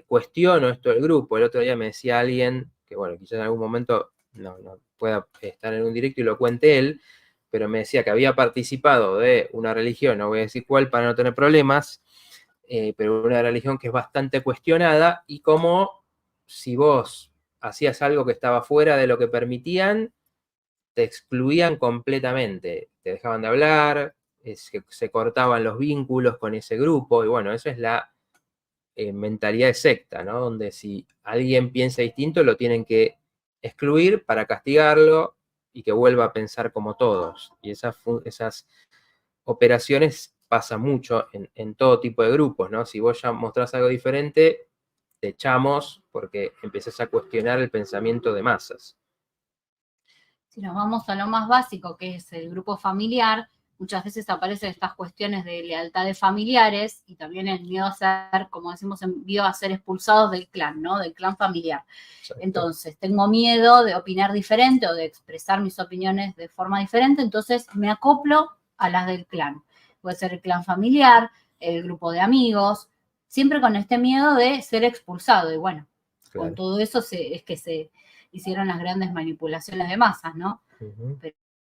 cuestiono esto del grupo, el otro día me decía alguien, que bueno, quizás en algún momento no pueda estar en un directo y lo cuente él, pero me decía que había participado de una religión, no voy a decir cuál para no tener problemas, pero una religión que es bastante cuestionada, y como si vos hacías algo que estaba fuera de lo que permitían, te excluían completamente, te dejaban de hablar, se cortaban los vínculos con ese grupo, y bueno, eso es la mentalidad de secta, ¿no? Donde si alguien piensa distinto, lo tienen que excluir para castigarlo y que vuelva a pensar como todos. Y esas operaciones pasan mucho en todo tipo de grupos, ¿no? Si vos ya mostrás algo diferente, te echamos porque empezás a cuestionar el pensamiento de masas. Si nos vamos a lo más básico, que es el grupo familiar, muchas veces aparecen estas cuestiones de lealtades familiares y también el miedo a ser, como decimos, miedo a ser expulsados del clan, ¿no? Del clan familiar. Exacto. Entonces, tengo miedo de opinar diferente o de expresar mis opiniones de forma diferente, entonces me acoplo a las del clan. Puede ser el clan familiar, el grupo de amigos, siempre con este miedo de ser expulsado. Y bueno, claro, con todo eso es que se hicieron las grandes manipulaciones de masas, ¿no? Uh-huh.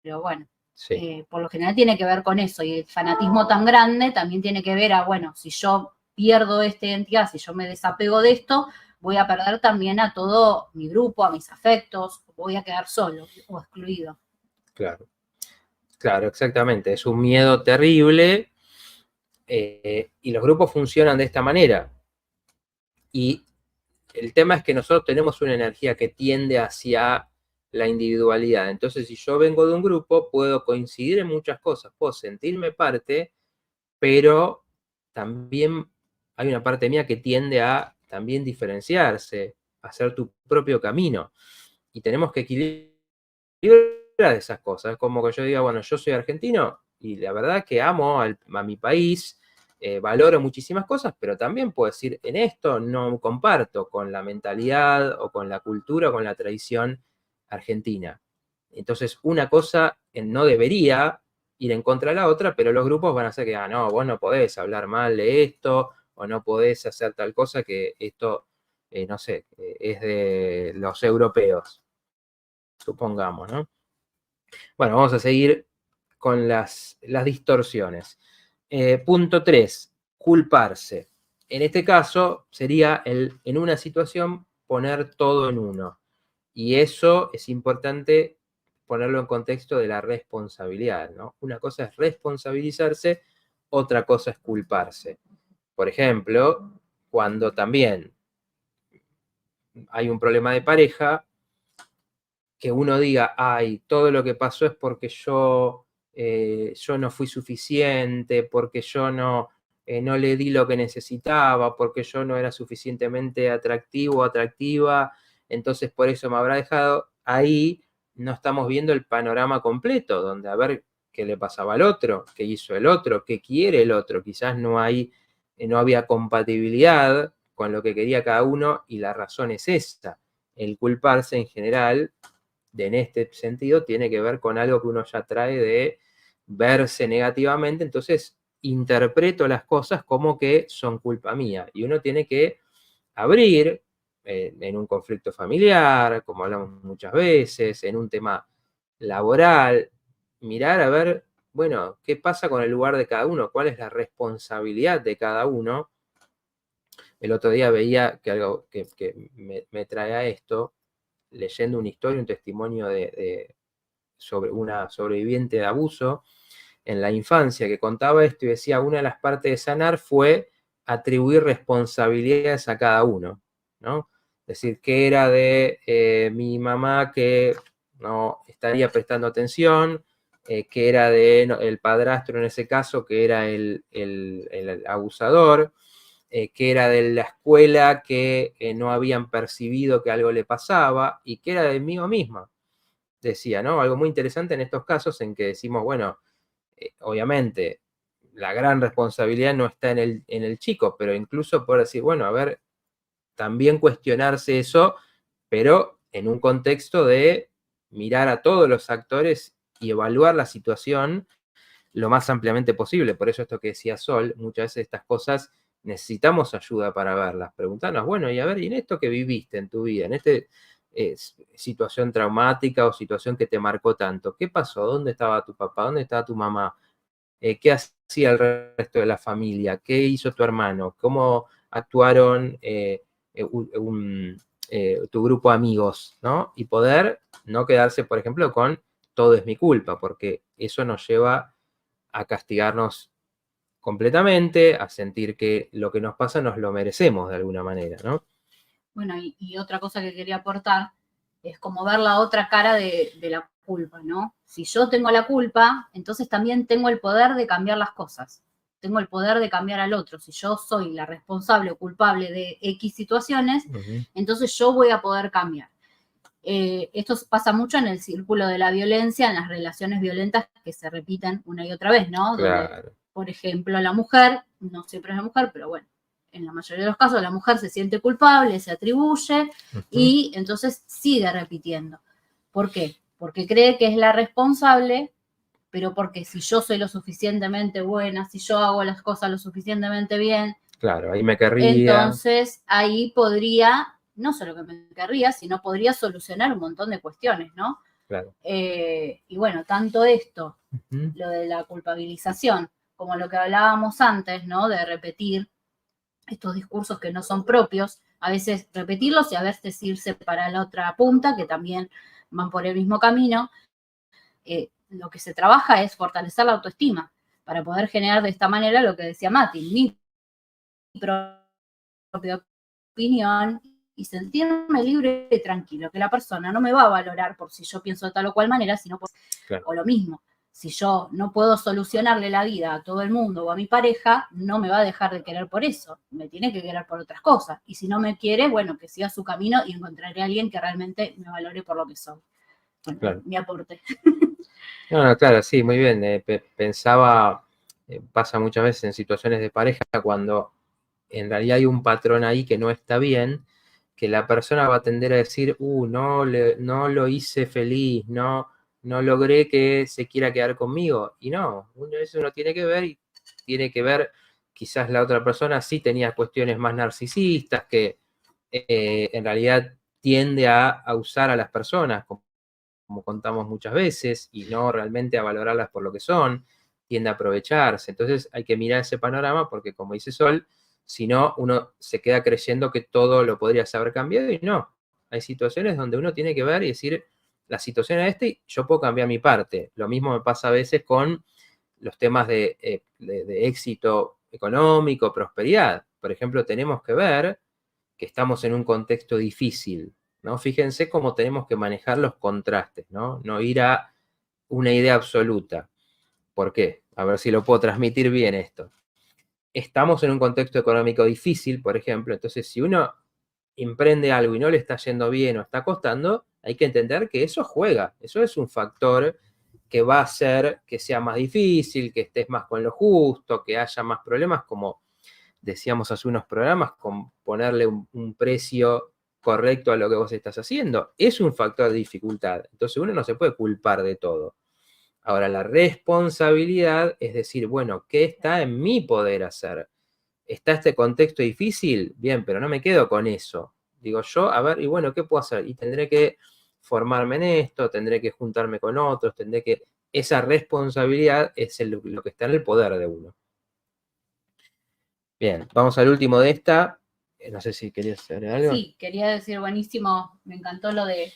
Pero bueno, Sí. Por lo general tiene que ver con eso, y el fanatismo tan grande también tiene que ver a, bueno, si yo pierdo esta identidad, si yo me desapego de esto, voy a perder también a todo mi grupo, a mis afectos, voy a quedar solo o excluido. Claro, claro, exactamente. Es un miedo terrible y los grupos funcionan de esta manera. Y el tema es que nosotros tenemos una energía que tiende hacia la individualidad. Entonces, si yo vengo de un grupo, puedo coincidir en muchas cosas, puedo sentirme parte, pero también hay una parte mía que tiende a también diferenciarse, a hacer tu propio camino. Y tenemos que equilibrar esas cosas. Es como que yo diga, bueno, yo soy argentino y la verdad que amo a mi país, valoro muchísimas cosas, pero también puedo decir, en esto no comparto con la mentalidad o con la cultura o con la tradición argentina. Entonces, una cosa no debería ir en contra de la otra, pero los grupos van a hacer que, no, vos no podés hablar mal de esto, o no podés hacer tal cosa que esto, no sé, es de los europeos, supongamos, ¿no? Bueno, vamos a seguir con las distorsiones. Punto 3, culparse. En este caso sería en una situación poner todo en uno. Y eso es importante ponerlo en contexto de la responsabilidad, ¿no? Una cosa es responsabilizarse, otra cosa es culparse. Por ejemplo, cuando también hay un problema de pareja, que uno diga, ay, todo lo que pasó es porque yo no fui suficiente, porque yo no le di lo que necesitaba, porque yo no era suficientemente atractivo o atractiva, entonces por eso me habrá dejado. Ahí no estamos viendo el panorama completo, donde a ver qué le pasaba al otro, qué hizo el otro, qué quiere el otro. Quizás no había compatibilidad con lo que quería cada uno y la razón es esta. El culparse en general, en este sentido, tiene que ver con algo que uno ya trae de verse negativamente, entonces interpreto las cosas como que son culpa mía. Y uno tiene que abrir en un conflicto familiar, como hablamos muchas veces, en un tema laboral, mirar a ver, bueno, qué pasa con el lugar de cada uno, cuál es la responsabilidad de cada uno. El otro día veía que algo que me trae a esto, leyendo una historia, un testimonio sobre una sobreviviente de abuso en la infancia que contaba esto y decía, una de las partes de sanar fue atribuir responsabilidades a cada uno, ¿no? Es decir, que era de mi mamá que no estaría prestando atención, que era de el padrastro en ese caso, que era el abusador, que era de la escuela que no habían percibido que algo le pasaba y que era de mí misma, decía, ¿no? Algo muy interesante en estos casos en que decimos, bueno, obviamente la gran responsabilidad no está en el chico, pero incluso por decir, bueno, a ver, también cuestionarse eso, pero en un contexto de mirar a todos los actores y evaluar la situación lo más ampliamente posible. Por eso esto que decía Sol, muchas veces estas cosas necesitamos ayuda para verlas. Preguntarnos, bueno, y a ver, ¿y en esto que viviste en tu vida, en esta situación traumática o situación que te marcó tanto? ¿Qué pasó? ¿Dónde estaba tu papá? ¿Dónde estaba tu mamá? ¿Qué hacía el resto de la familia? ¿Qué hizo tu hermano? ¿Cómo actuaron tu grupo de amigos? ¿No? Y poder no quedarse, por ejemplo, con todo es mi culpa, porque eso nos lleva a castigarnos completamente, a sentir que lo que nos pasa nos lo merecemos de alguna manera, ¿no? Bueno, y otra cosa que quería aportar es como ver la otra cara de la culpa, ¿no? Si yo tengo la culpa, entonces también tengo el poder de cambiar las cosas. Tengo el poder de cambiar al otro. Si yo soy la responsable o culpable de X situaciones, entonces yo voy a poder cambiar. Esto pasa mucho en el círculo de la violencia, en las relaciones violentas que se repiten una y otra vez, ¿no? Claro. Donde, por ejemplo, la mujer, no siempre es la mujer, pero bueno, en la mayoría de los casos la mujer se siente culpable, se atribuye y entonces sigue repitiendo. ¿Por qué? Porque cree que es la responsable, pero porque si yo soy lo suficientemente buena, si yo hago las cosas lo suficientemente bien, claro, ahí me querría. Entonces ahí podría, no solo que me querría, sino podría solucionar un montón de cuestiones, ¿no? Claro. Y bueno, tanto esto, lo de la culpabilización, como lo que hablábamos antes, ¿no? De repetir estos discursos que no son propios, a veces repetirlos y a veces irse para la otra punta, que también van por el mismo camino. Lo que se trabaja es fortalecer la autoestima para poder generar de esta manera lo que decía Mati, mi propia opinión y sentirme libre y tranquilo, que la persona no me va a valorar por si yo pienso de tal o cual manera, sino por, claro. O lo mismo, si yo no puedo solucionarle la vida a todo el mundo o a mi pareja, no me va a dejar de querer por eso, me tiene que querer por otras cosas. Y si no me quiere, bueno, que siga su camino y encontraré a alguien que realmente me valore por lo que soy. Bueno, claro. Mi aporte. No, claro, sí, muy bien. Pensaba, pasa muchas veces en situaciones de pareja cuando en realidad hay un patrón ahí que no está bien, que la persona va a tender a decir, no lo hice feliz, no logré que se quiera quedar conmigo. Y no, eso uno tiene que ver y tiene que ver, quizás la otra persona sí tenía cuestiones más narcisistas, que en realidad tiende a usar a las personas como contamos muchas veces, y no realmente a valorarlas por lo que son, tiende a aprovecharse. Entonces hay que mirar ese panorama porque, como dice Sol, si no, uno se queda creyendo que todo lo podría haber cambiado y no. Hay situaciones donde uno tiene que ver y decir, la situación es esta y yo puedo cambiar mi parte. Lo mismo me pasa a veces con los temas de éxito económico, prosperidad. Por ejemplo, tenemos que ver que estamos en un contexto difícil, ¿no? Fíjense cómo tenemos que manejar los contrastes, ¿no? No ir a una idea absoluta. ¿Por qué? A ver si lo puedo transmitir bien esto. Estamos en un contexto económico difícil, por ejemplo, entonces si uno emprende algo y no le está yendo bien o está costando, hay que entender que eso juega, eso es un factor que va a hacer que sea más difícil, que estés más con lo justo, que haya más problemas, como decíamos hace unos programas, con ponerle un precio correcto a lo que vos estás haciendo, es un factor de dificultad. Entonces uno no se puede culpar de todo. Ahora, la responsabilidad es decir, bueno, ¿qué está en mi poder hacer? ¿Está este contexto difícil? Bien, pero no me quedo con eso. Digo yo, a ver, y bueno, ¿qué puedo hacer? Y tendré que formarme en esto, tendré que juntarme con otros, tendré que... Esa responsabilidad es lo que está en el poder de uno. Bien, vamos al último de esta. No sé si querías hacer algo. Sí, quería decir, buenísimo, me encantó lo de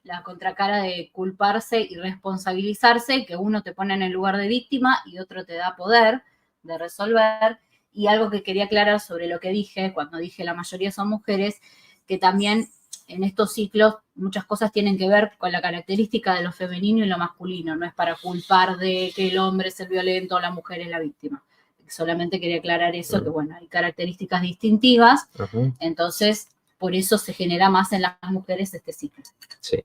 la contracara de culparse y responsabilizarse, que uno te pone en el lugar de víctima y otro te da poder de resolver. Y algo que quería aclarar sobre lo que dije, cuando dije la mayoría son mujeres, que también en estos ciclos muchas cosas tienen que ver con la característica de lo femenino y lo masculino. No es para culpar de que el hombre es el violento o la mujer es la víctima. Solamente quería aclarar eso, que bueno, hay características distintivas, entonces por eso se genera más en las mujeres este ciclo. Sí.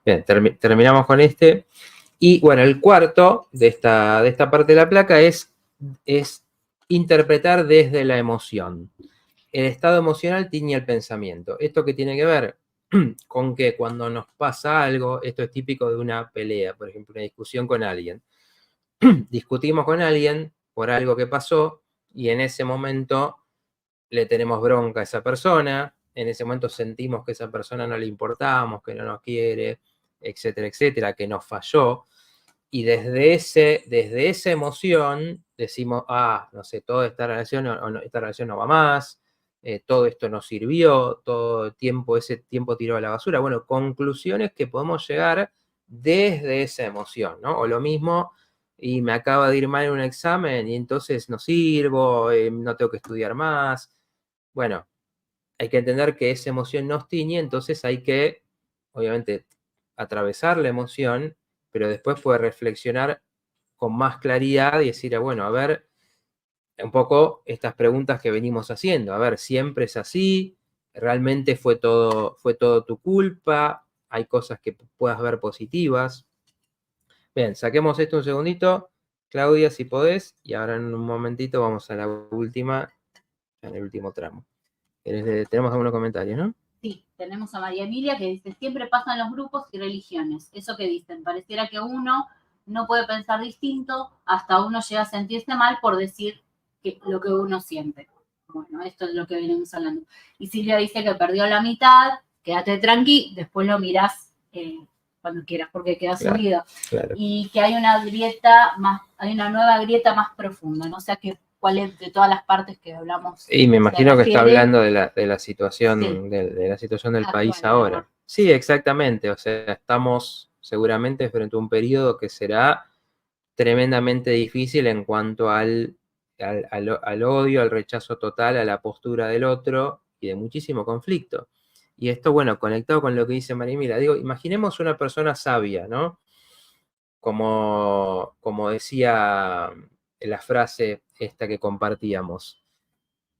Bien, terminamos con este. Y bueno, el cuarto de esta parte de la placa es interpretar desde la emoción. El estado emocional tiñe el pensamiento. ¿Esto qué tiene que ver? Con que cuando nos pasa algo, esto es típico de una pelea, por ejemplo, una discusión con alguien. Discutimos con alguien por algo que pasó y en ese momento le tenemos bronca a esa persona, en ese momento sentimos que a esa persona no le importamos, que no nos quiere, etcétera, etcétera, que nos falló. Y desde esa emoción decimos, no sé, toda esta relación no va más, todo esto no sirvió, ese tiempo tiró a la basura. Bueno, conclusiones que podemos llegar desde esa emoción, ¿no? O lo mismo, y me acaba de ir mal en un examen y entonces no sirvo, no tengo que estudiar más. Bueno, hay que entender que esa emoción nos tiñe, entonces hay que, obviamente, atravesar la emoción, pero después poder reflexionar con más claridad y decir, bueno, a ver, un poco estas preguntas que venimos haciendo, a ver, ¿siempre es así? ¿Realmente fue todo tu culpa? ¿Hay cosas que puedas ver positivas? Bien, saquemos esto un segundito, Claudia, si podés, y ahora en un momentito vamos a la última, en el último tramo. Tenemos algunos comentarios, ¿no? Sí, tenemos a María Emilia que dice, siempre pasan los grupos y religiones. Eso que dicen, pareciera que uno no puede pensar distinto, hasta uno llega a sentirse mal por decir lo que uno siente. Bueno, esto es lo que venimos hablando. Y Silvia dice que perdió la mitad, quédate tranqui, después lo mirás cuando quieras, porque queda Claro, subido. claro. Y que hay una nueva grieta más profunda, no sé cuál es de todas las partes que hablamos. Y me imagino que está hablando de la situación, Sí, de la situación del país actual, ahora. digamos. Sí, exactamente. O sea, estamos seguramente frente a un periodo que será tremendamente difícil en cuanto al odio, al rechazo total, a la postura del otro y de muchísimo conflicto. Y esto, bueno, conectado con lo que dice María Emilia, digo, imaginemos una persona sabia, ¿no? Como decía la frase esta que compartíamos.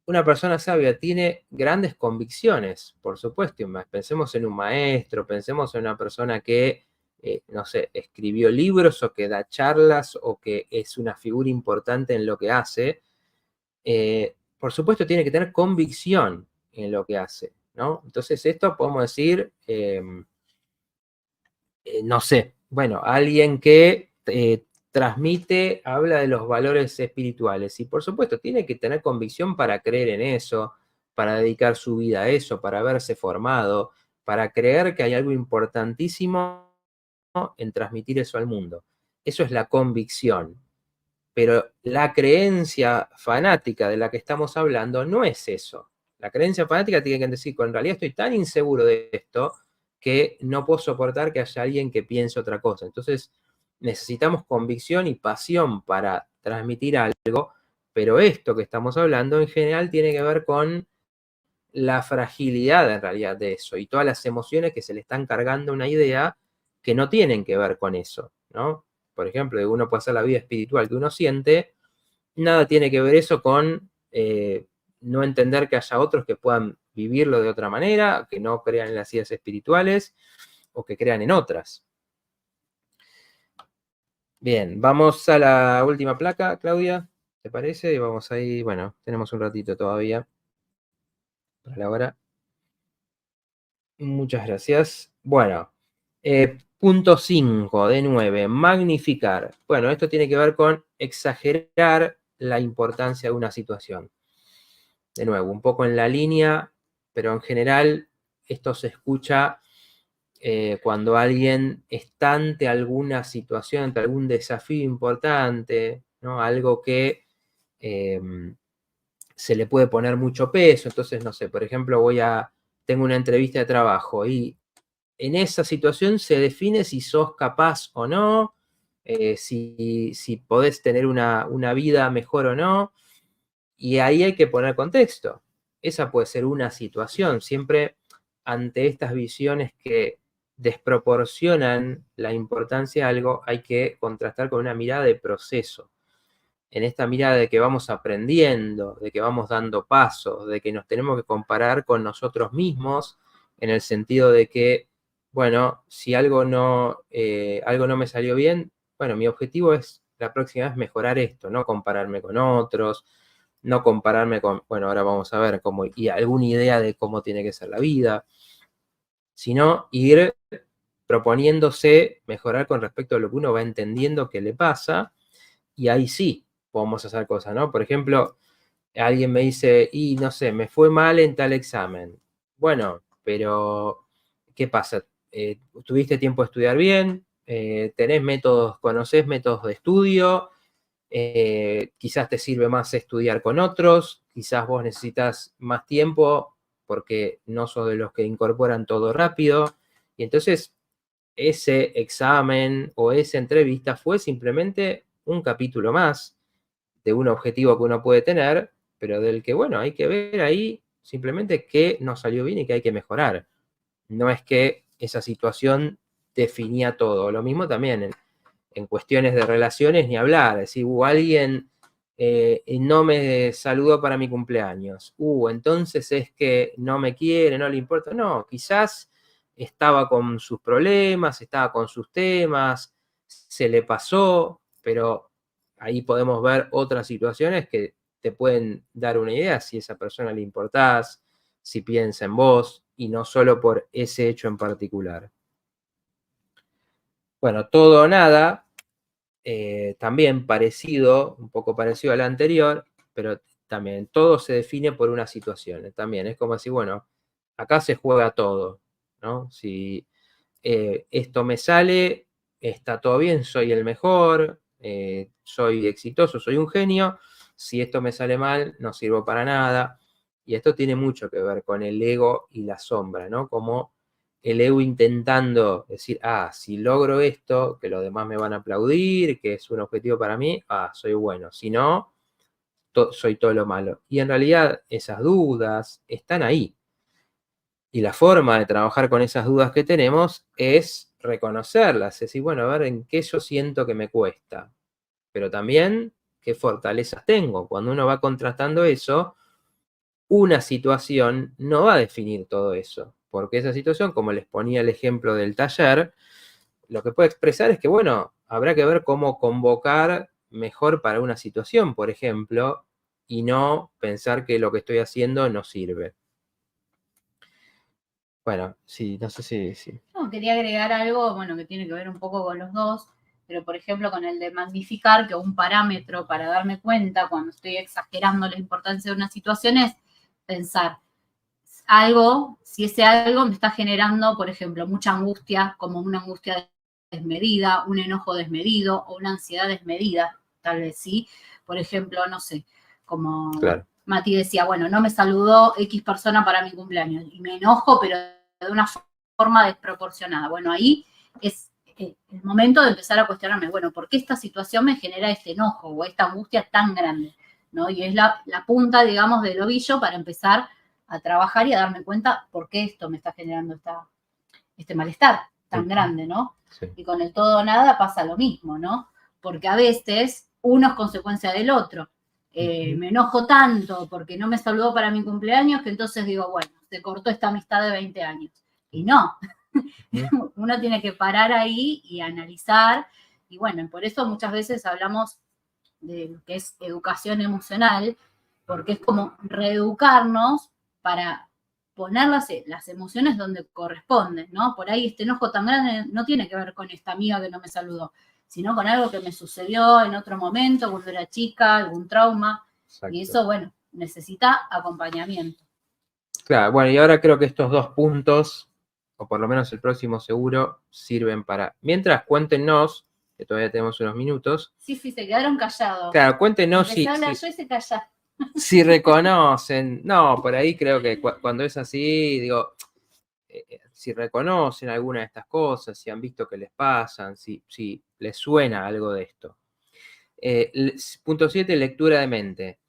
Una persona sabia tiene grandes convicciones, por supuesto. Pensemos en un maestro, pensemos en una persona que, no sé, escribió libros o que da charlas o que es una figura importante en lo que hace. Por supuesto, tiene que tener convicción en lo que hace, ¿no? Entonces, esto podemos decir, no sé, bueno, alguien que transmite, habla de los valores espirituales y por supuesto tiene que tener convicción para creer en eso, para dedicar su vida a eso, para haberse formado, para creer que hay algo importantísimo en transmitir eso al mundo. Eso es la convicción. Pero la creencia fanática de la que estamos hablando no es eso. La creencia fanática tiene que decir, en realidad estoy tan inseguro de esto que no puedo soportar que haya alguien que piense otra cosa. Entonces, necesitamos convicción y pasión para transmitir algo, pero esto que estamos hablando en general tiene que ver con la fragilidad en realidad de eso y todas las emociones que se le están cargando a una idea que no tienen que ver con eso, ¿no? Por ejemplo, uno puede hacer la vida espiritual que uno siente, nada tiene que ver eso con no entender que haya otros que puedan vivirlo de otra manera, que no crean en las ideas espirituales o que crean en otras. Bien, vamos a la última placa, Claudia, ¿te parece? Y vamos ahí, bueno, tenemos un ratito todavía para la hora. Muchas gracias. Bueno, punto 5 de 9, magnificar. Bueno, esto tiene que ver con exagerar la importancia de una situación. De nuevo, un poco en la línea, pero en general esto se escucha cuando alguien está ante alguna situación, ante algún desafío importante, ¿no? Algo que se le puede poner mucho peso. Entonces, no sé, por ejemplo, tengo una entrevista de trabajo y en esa situación se define si sos capaz o no, si podés tener una vida mejor o no, y ahí hay que poner contexto. Esa puede ser una situación, siempre ante estas visiones que desproporcionan la importancia de algo, hay que contrastar con una mirada de proceso. En esta mirada de que vamos aprendiendo, de que vamos dando pasos, de que nos tenemos que comparar con nosotros mismos, en el sentido de que, bueno, si algo no me salió bien, bueno, mi objetivo es la próxima vez mejorar esto, no compararme con otros, no compararme con, bueno, ahora vamos a ver cómo, y alguna idea de cómo tiene que ser la vida, sino ir proponiéndose mejorar con respecto a lo que uno va entendiendo que le pasa, y ahí sí podemos hacer cosas, ¿no? Por ejemplo, alguien me dice, y no sé, me fue mal en tal examen. Bueno, pero ¿qué pasa? ¿Tuviste tiempo de estudiar bien? ¿Tenés métodos, conocés métodos de estudio? Quizás te sirve más estudiar con otros, quizás vos necesitas más tiempo porque no sos de los que incorporan todo rápido. Y entonces ese examen o esa entrevista fue simplemente un capítulo más de un objetivo que uno puede tener, pero del que, bueno, hay que ver ahí simplemente qué nos salió bien y qué hay que mejorar. No es que esa situación definía todo. Lo mismo también en cuestiones de relaciones, ni hablar. Si alguien no me saludó para mi cumpleaños, entonces es que no me quiere, no le importa. No, quizás estaba con sus problemas, estaba con sus temas, se le pasó, pero ahí podemos ver otras situaciones que te pueden dar una idea si a esa persona le importás, si piensa en vos, y no solo por ese hecho en particular. Bueno, todo o nada, también parecido, un poco parecido al anterior, pero también todo se define por una situación. También es como decir, bueno, acá se juega todo, ¿no? Si esto me sale, está todo bien, soy el mejor, soy exitoso, soy un genio. Si esto me sale mal, no sirvo para nada. Y esto tiene mucho que ver con el ego y la sombra, ¿no? Como el ego intentando decir, si logro esto, que los demás me van a aplaudir, que es un objetivo para mí, soy bueno. Si no, soy todo lo malo. Y en realidad esas dudas están ahí. Y la forma de trabajar con esas dudas que tenemos es reconocerlas, es decir, bueno, a ver en qué yo siento que me cuesta, pero también qué fortalezas tengo. Cuando uno va contrastando eso, una situación no va a definir todo eso, porque esa situación, como les ponía el ejemplo del taller, lo que puede expresar es que, bueno, habrá que ver cómo convocar mejor para una situación, por ejemplo, y no pensar que lo que estoy haciendo no sirve. Bueno, sí, no sé si. No, quería agregar algo, bueno, que tiene que ver un poco con los dos, pero por ejemplo con el de magnificar, que un parámetro para darme cuenta cuando estoy exagerando la importancia de una situación es pensar algo, si ese algo me está generando, por ejemplo, mucha angustia, como una angustia desmedida, un enojo desmedido o una ansiedad desmedida, tal vez sí. Por ejemplo, no sé, como Claro. Mati decía, bueno, no me saludó X persona para mi cumpleaños y me enojo, pero de una forma desproporcionada. Bueno, ahí es el momento de empezar a cuestionarme, bueno, ¿por qué esta situación me genera este enojo o esta angustia tan grande? ¿No? Y es la punta, digamos, del ovillo para empezar a trabajar y a darme cuenta por qué esto me está generando este malestar tan grande, ¿no? Sí. Y con el todo o nada pasa lo mismo, ¿no? Porque a veces uno es consecuencia del otro. Me enojo tanto porque no me saludó para mi cumpleaños que entonces digo, bueno, se cortó esta amistad de 20 años. Y no, uno tiene que parar ahí y analizar. Y bueno, por eso muchas veces hablamos de lo que es educación emocional, porque es como reeducarnos para poner las emociones donde corresponden, ¿no? Por ahí este enojo tan grande no tiene que ver con esta amiga que no me saludó, sino con algo que me sucedió en otro momento, cuando era chica, algún trauma. Exacto. Y eso, bueno, necesita acompañamiento. Claro, bueno, y ahora creo que estos 2 puntos, o por lo menos el próximo seguro, sirven para... Mientras, cuéntenos, que todavía tenemos unos minutos. Sí, se quedaron callados. Claro, cuéntenos si... Yo y se calla. Si reconocen, no, por ahí creo que cuando es así, digo, si reconocen alguna de estas cosas, si han visto que les pasan, si les suena algo de esto. Punto 7, lectura de mente.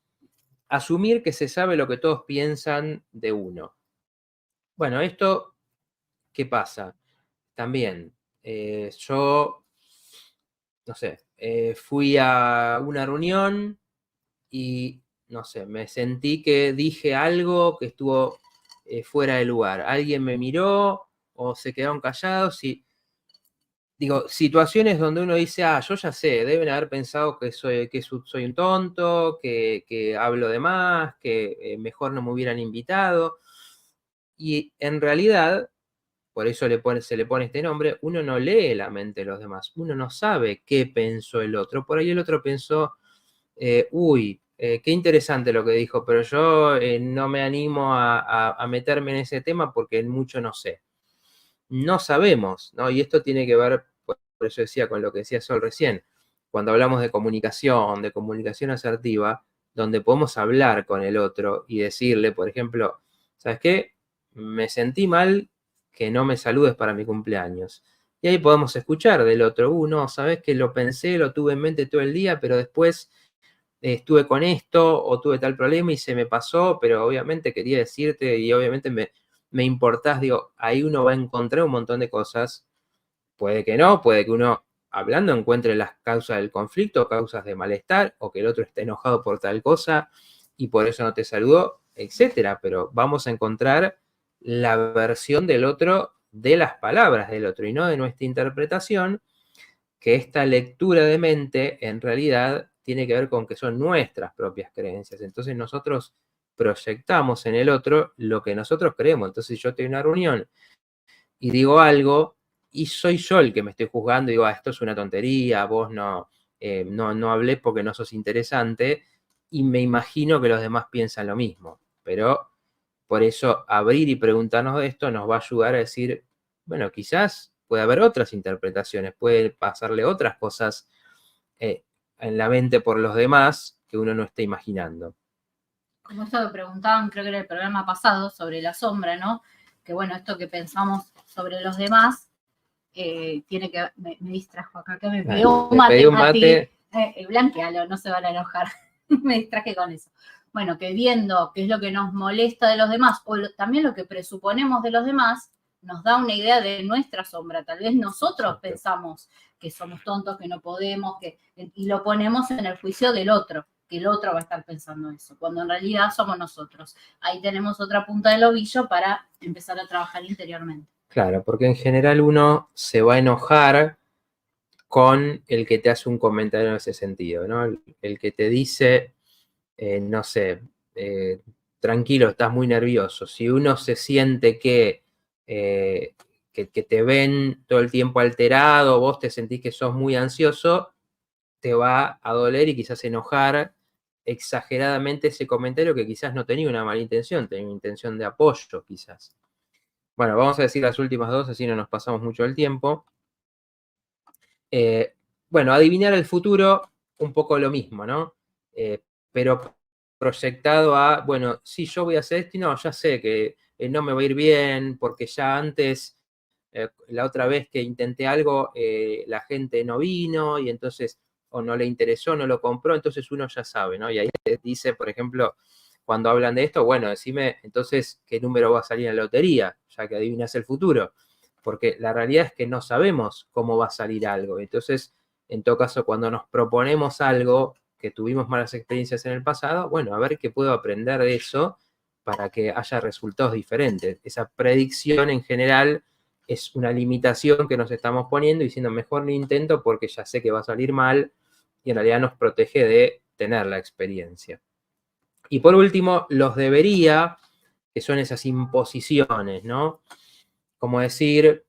Asumir que se sabe lo que todos piensan de uno. Bueno, esto, ¿qué pasa? También, yo, no sé, fui a una reunión y, no sé, me sentí que dije algo que estuvo fuera de lugar. Alguien me miró o se quedaron callados y, digo, situaciones donde uno dice, yo ya sé, deben haber pensado que soy un tonto, que hablo de más, que mejor no me hubieran invitado. Y en realidad, por eso se le pone este nombre, uno no lee la mente de los demás, uno no sabe qué pensó el otro. Por ahí el otro pensó, qué interesante lo que dijo, pero yo no me animo a meterme en ese tema porque mucho no sé. No sabemos, ¿no? Y esto tiene que ver, por eso decía, con lo que decía Sol recién, cuando hablamos de comunicación asertiva, donde podemos hablar con el otro y decirle, por ejemplo, ¿sabes qué? Me sentí mal que no me saludes para mi cumpleaños. Y ahí podemos escuchar del otro, no, ¿sabes qué? Lo pensé, lo tuve en mente todo el día, pero después estuve con esto o tuve tal problema y se me pasó, pero obviamente quería decirte y obviamente me importás, digo, ahí uno va a encontrar un montón de cosas. Puede que no, puede que uno hablando encuentre las causas del conflicto, causas de malestar, o que el otro esté enojado por tal cosa y por eso no te saludó, etcétera. Pero vamos a encontrar la versión del otro de las palabras del otro y no de nuestra interpretación, que esta lectura de mente en realidad tiene que ver con que son nuestras propias creencias. Entonces nosotros proyectamos en el otro lo que nosotros creemos. Entonces yo estoy en una reunión y digo algo y soy yo el que me estoy juzgando y digo, esto es una tontería, vos no hablé porque no sos interesante, y me imagino que los demás piensan lo mismo. Pero por eso abrir y preguntarnos de esto nos va a ayudar a decir, bueno, quizás puede haber otras interpretaciones, puede pasarle otras cosas en la mente por los demás que uno no está imaginando. Como esto que preguntaban, creo que era el programa pasado, sobre la sombra, ¿no? Que bueno, esto que pensamos sobre los demás, tiene que... Me distrajo acá, que me pegó un mate. Blanquealo, no se van a enojar. Me distraje con eso. Bueno, que viendo qué es lo que nos molesta de los demás, o también lo que presuponemos de los demás, nos da una idea de nuestra sombra. Tal vez nosotros pensamos que somos tontos, que no podemos, y lo ponemos en el juicio del otro, que el otro va a estar pensando eso, cuando en realidad somos nosotros. Ahí tenemos otra punta del ovillo para empezar a trabajar interiormente. Claro, porque en general uno se va a enojar con el que te hace un comentario en ese sentido, ¿no? El que te dice, no sé, tranquilo, estás muy nervioso. Si uno se siente que te ven todo el tiempo alterado, vos te sentís que sos muy ansioso, te va a doler y quizás enojar exageradamente ese comentario que quizás no tenía una mala intención, tenía una intención de apoyo quizás. Bueno, vamos a decir las últimas dos, así no nos pasamos mucho el tiempo. Bueno, adivinar el futuro, un poco lo mismo, ¿no? Pero proyectado a, bueno, sí, yo voy a hacer esto y no, ya sé que no me va a ir bien, porque ya antes, la otra vez que intenté algo, la gente no vino y entonces o no le interesó, no lo compró, entonces uno ya sabe, ¿no? Y ahí dice, por ejemplo, cuando hablan de esto, bueno, decime entonces qué número va a salir en la lotería, ya que adivinas el futuro. Porque la realidad es que no sabemos cómo va a salir algo. Entonces, en todo caso, cuando nos proponemos algo que tuvimos malas experiencias en el pasado, bueno, a ver qué puedo aprender de eso para que haya resultados diferentes. Esa predicción en general es una limitación que nos estamos poniendo diciendo mejor ni intento porque ya sé que va a salir mal y en realidad nos protege de tener la experiencia. Y por último, los debería, que son esas imposiciones, ¿no? Como decir,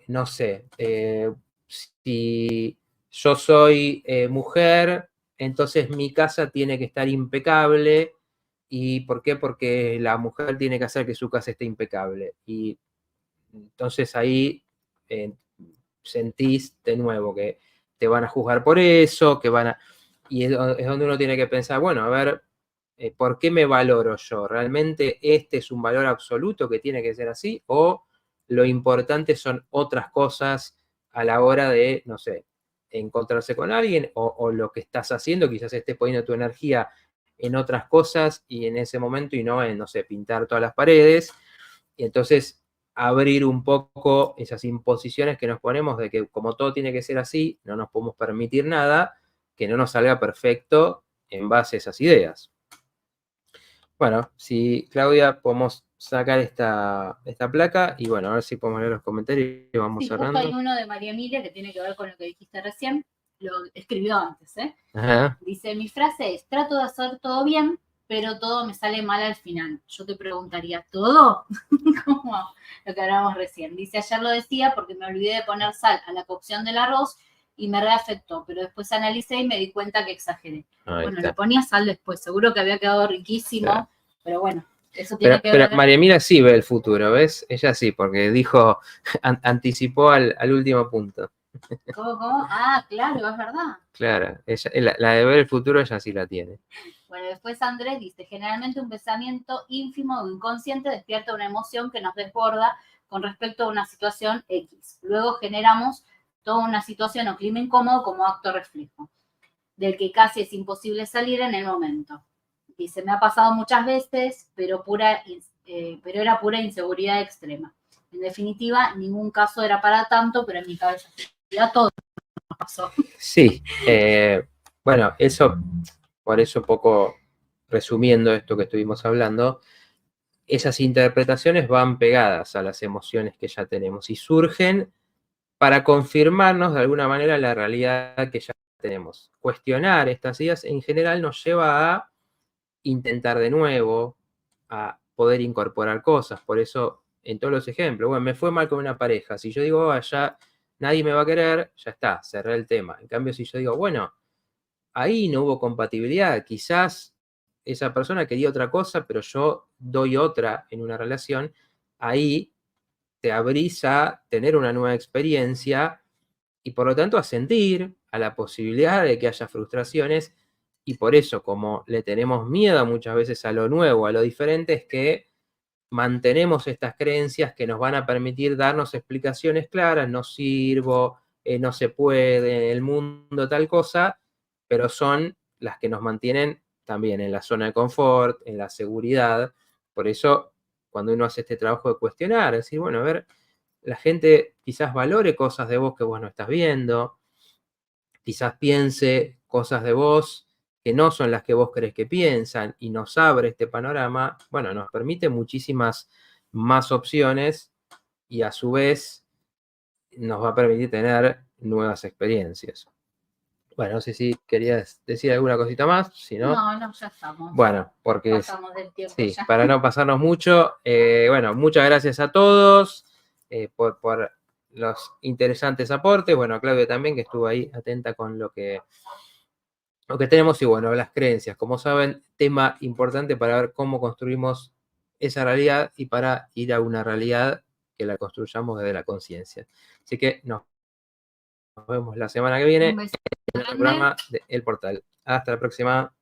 no sé, si yo soy mujer, entonces mi casa tiene que estar impecable. ¿Y por qué? Porque la mujer tiene que hacer que su casa esté impecable. Y entonces ahí sentís de nuevo que te van a juzgar por eso, que van a... Y es donde uno tiene que pensar, bueno, a ver, ¿por qué me valoro yo? ¿Realmente este es un valor absoluto que tiene que ser así? ¿O lo importante son otras cosas a la hora de, no sé, encontrarse con alguien o lo que estás haciendo? Quizás estés poniendo tu energía en otras cosas y en ese momento y no en, no sé, pintar todas las paredes. Y entonces abrir un poco esas imposiciones que nos ponemos de que como todo tiene que ser así, no nos podemos permitir nada que no nos salga perfecto en base a esas ideas. Bueno, si Claudia podemos sacar esta placa y bueno, a ver si podemos leer los comentarios y vamos cerrando. Justo hay uno de María Emilia que tiene que ver con lo que dijiste recién, lo escribió antes, ¿eh? Ajá. Dice, mi frase es, trato de hacer todo bien, pero todo me sale mal al final. Yo te preguntaría, ¿todo? Como lo que hablábamos recién. Dice, ayer lo decía porque me olvidé de poner sal a la cocción del arroz y me reafectó, pero después analicé y me di cuenta que exageré. Bueno, le ponía sal después, seguro que había quedado riquísimo, claro. Pero bueno, eso tiene que ver. Pero María Emilia sí ve el futuro, ¿ves? Ella sí, porque dijo, anticipó al último punto. ¿Cómo? Ah, claro, es verdad. Claro, ella, la de ver el futuro ella sí la tiene. Bueno, después Andrés dice, generalmente un pensamiento ínfimo o inconsciente despierta una emoción que nos desborda con respecto a una situación X. Luego generamos toda una situación o clima incómodo como acto reflejo, del que casi es imposible salir en el momento. Dice, me ha pasado muchas veces, pero era pura inseguridad extrema. En definitiva, ningún caso era para tanto, pero en mi cabeza ya todo pasó. Sí, bueno, por eso poco resumiendo esto que estuvimos hablando, esas interpretaciones van pegadas a las emociones que ya tenemos y surgen para confirmarnos de alguna manera la realidad que ya tenemos. Cuestionar estas ideas en general nos lleva a intentar de nuevo, a poder incorporar cosas. Por eso, en todos los ejemplos, bueno, me fue mal con una pareja. Si yo digo, oh, ya nadie me va a querer, ya está, cerré el tema. En cambio, si yo digo, bueno, ahí no hubo compatibilidad, quizás esa persona quería otra cosa, pero yo doy otra en una relación, ahí te abrís a tener una nueva experiencia y por lo tanto a sentir a la posibilidad de que haya frustraciones, y por eso, como le tenemos miedo muchas veces a lo nuevo, a lo diferente, es que mantenemos estas creencias que nos van a permitir darnos explicaciones claras: no sirvo, no se puede, en el mundo tal cosa, pero son las que nos mantienen también en la zona de confort, en la seguridad. Por eso, cuando uno hace este trabajo de cuestionar, decir, bueno, a ver, la gente quizás valore cosas de vos que vos no estás viendo, quizás piense cosas de vos que no son las que vos crees que piensan, y nos abre este panorama, bueno, nos permite muchísimas más opciones y a su vez nos va a permitir tener nuevas experiencias. Bueno, no sé si querías decir alguna cosita más, si no... No, ya estamos. Bueno, porque pasamos del tiempo sí, ya. para no pasarnos mucho, bueno, muchas gracias a todos por los interesantes aportes. Bueno, a Claudia también, que estuvo ahí atenta con lo que tenemos, y bueno, las creencias. Como saben, tema importante para ver cómo construimos esa realidad y para ir a una realidad que la construyamos desde la conciencia. Así que nos vemos la semana que viene en el programa de El Portal. Hasta la próxima.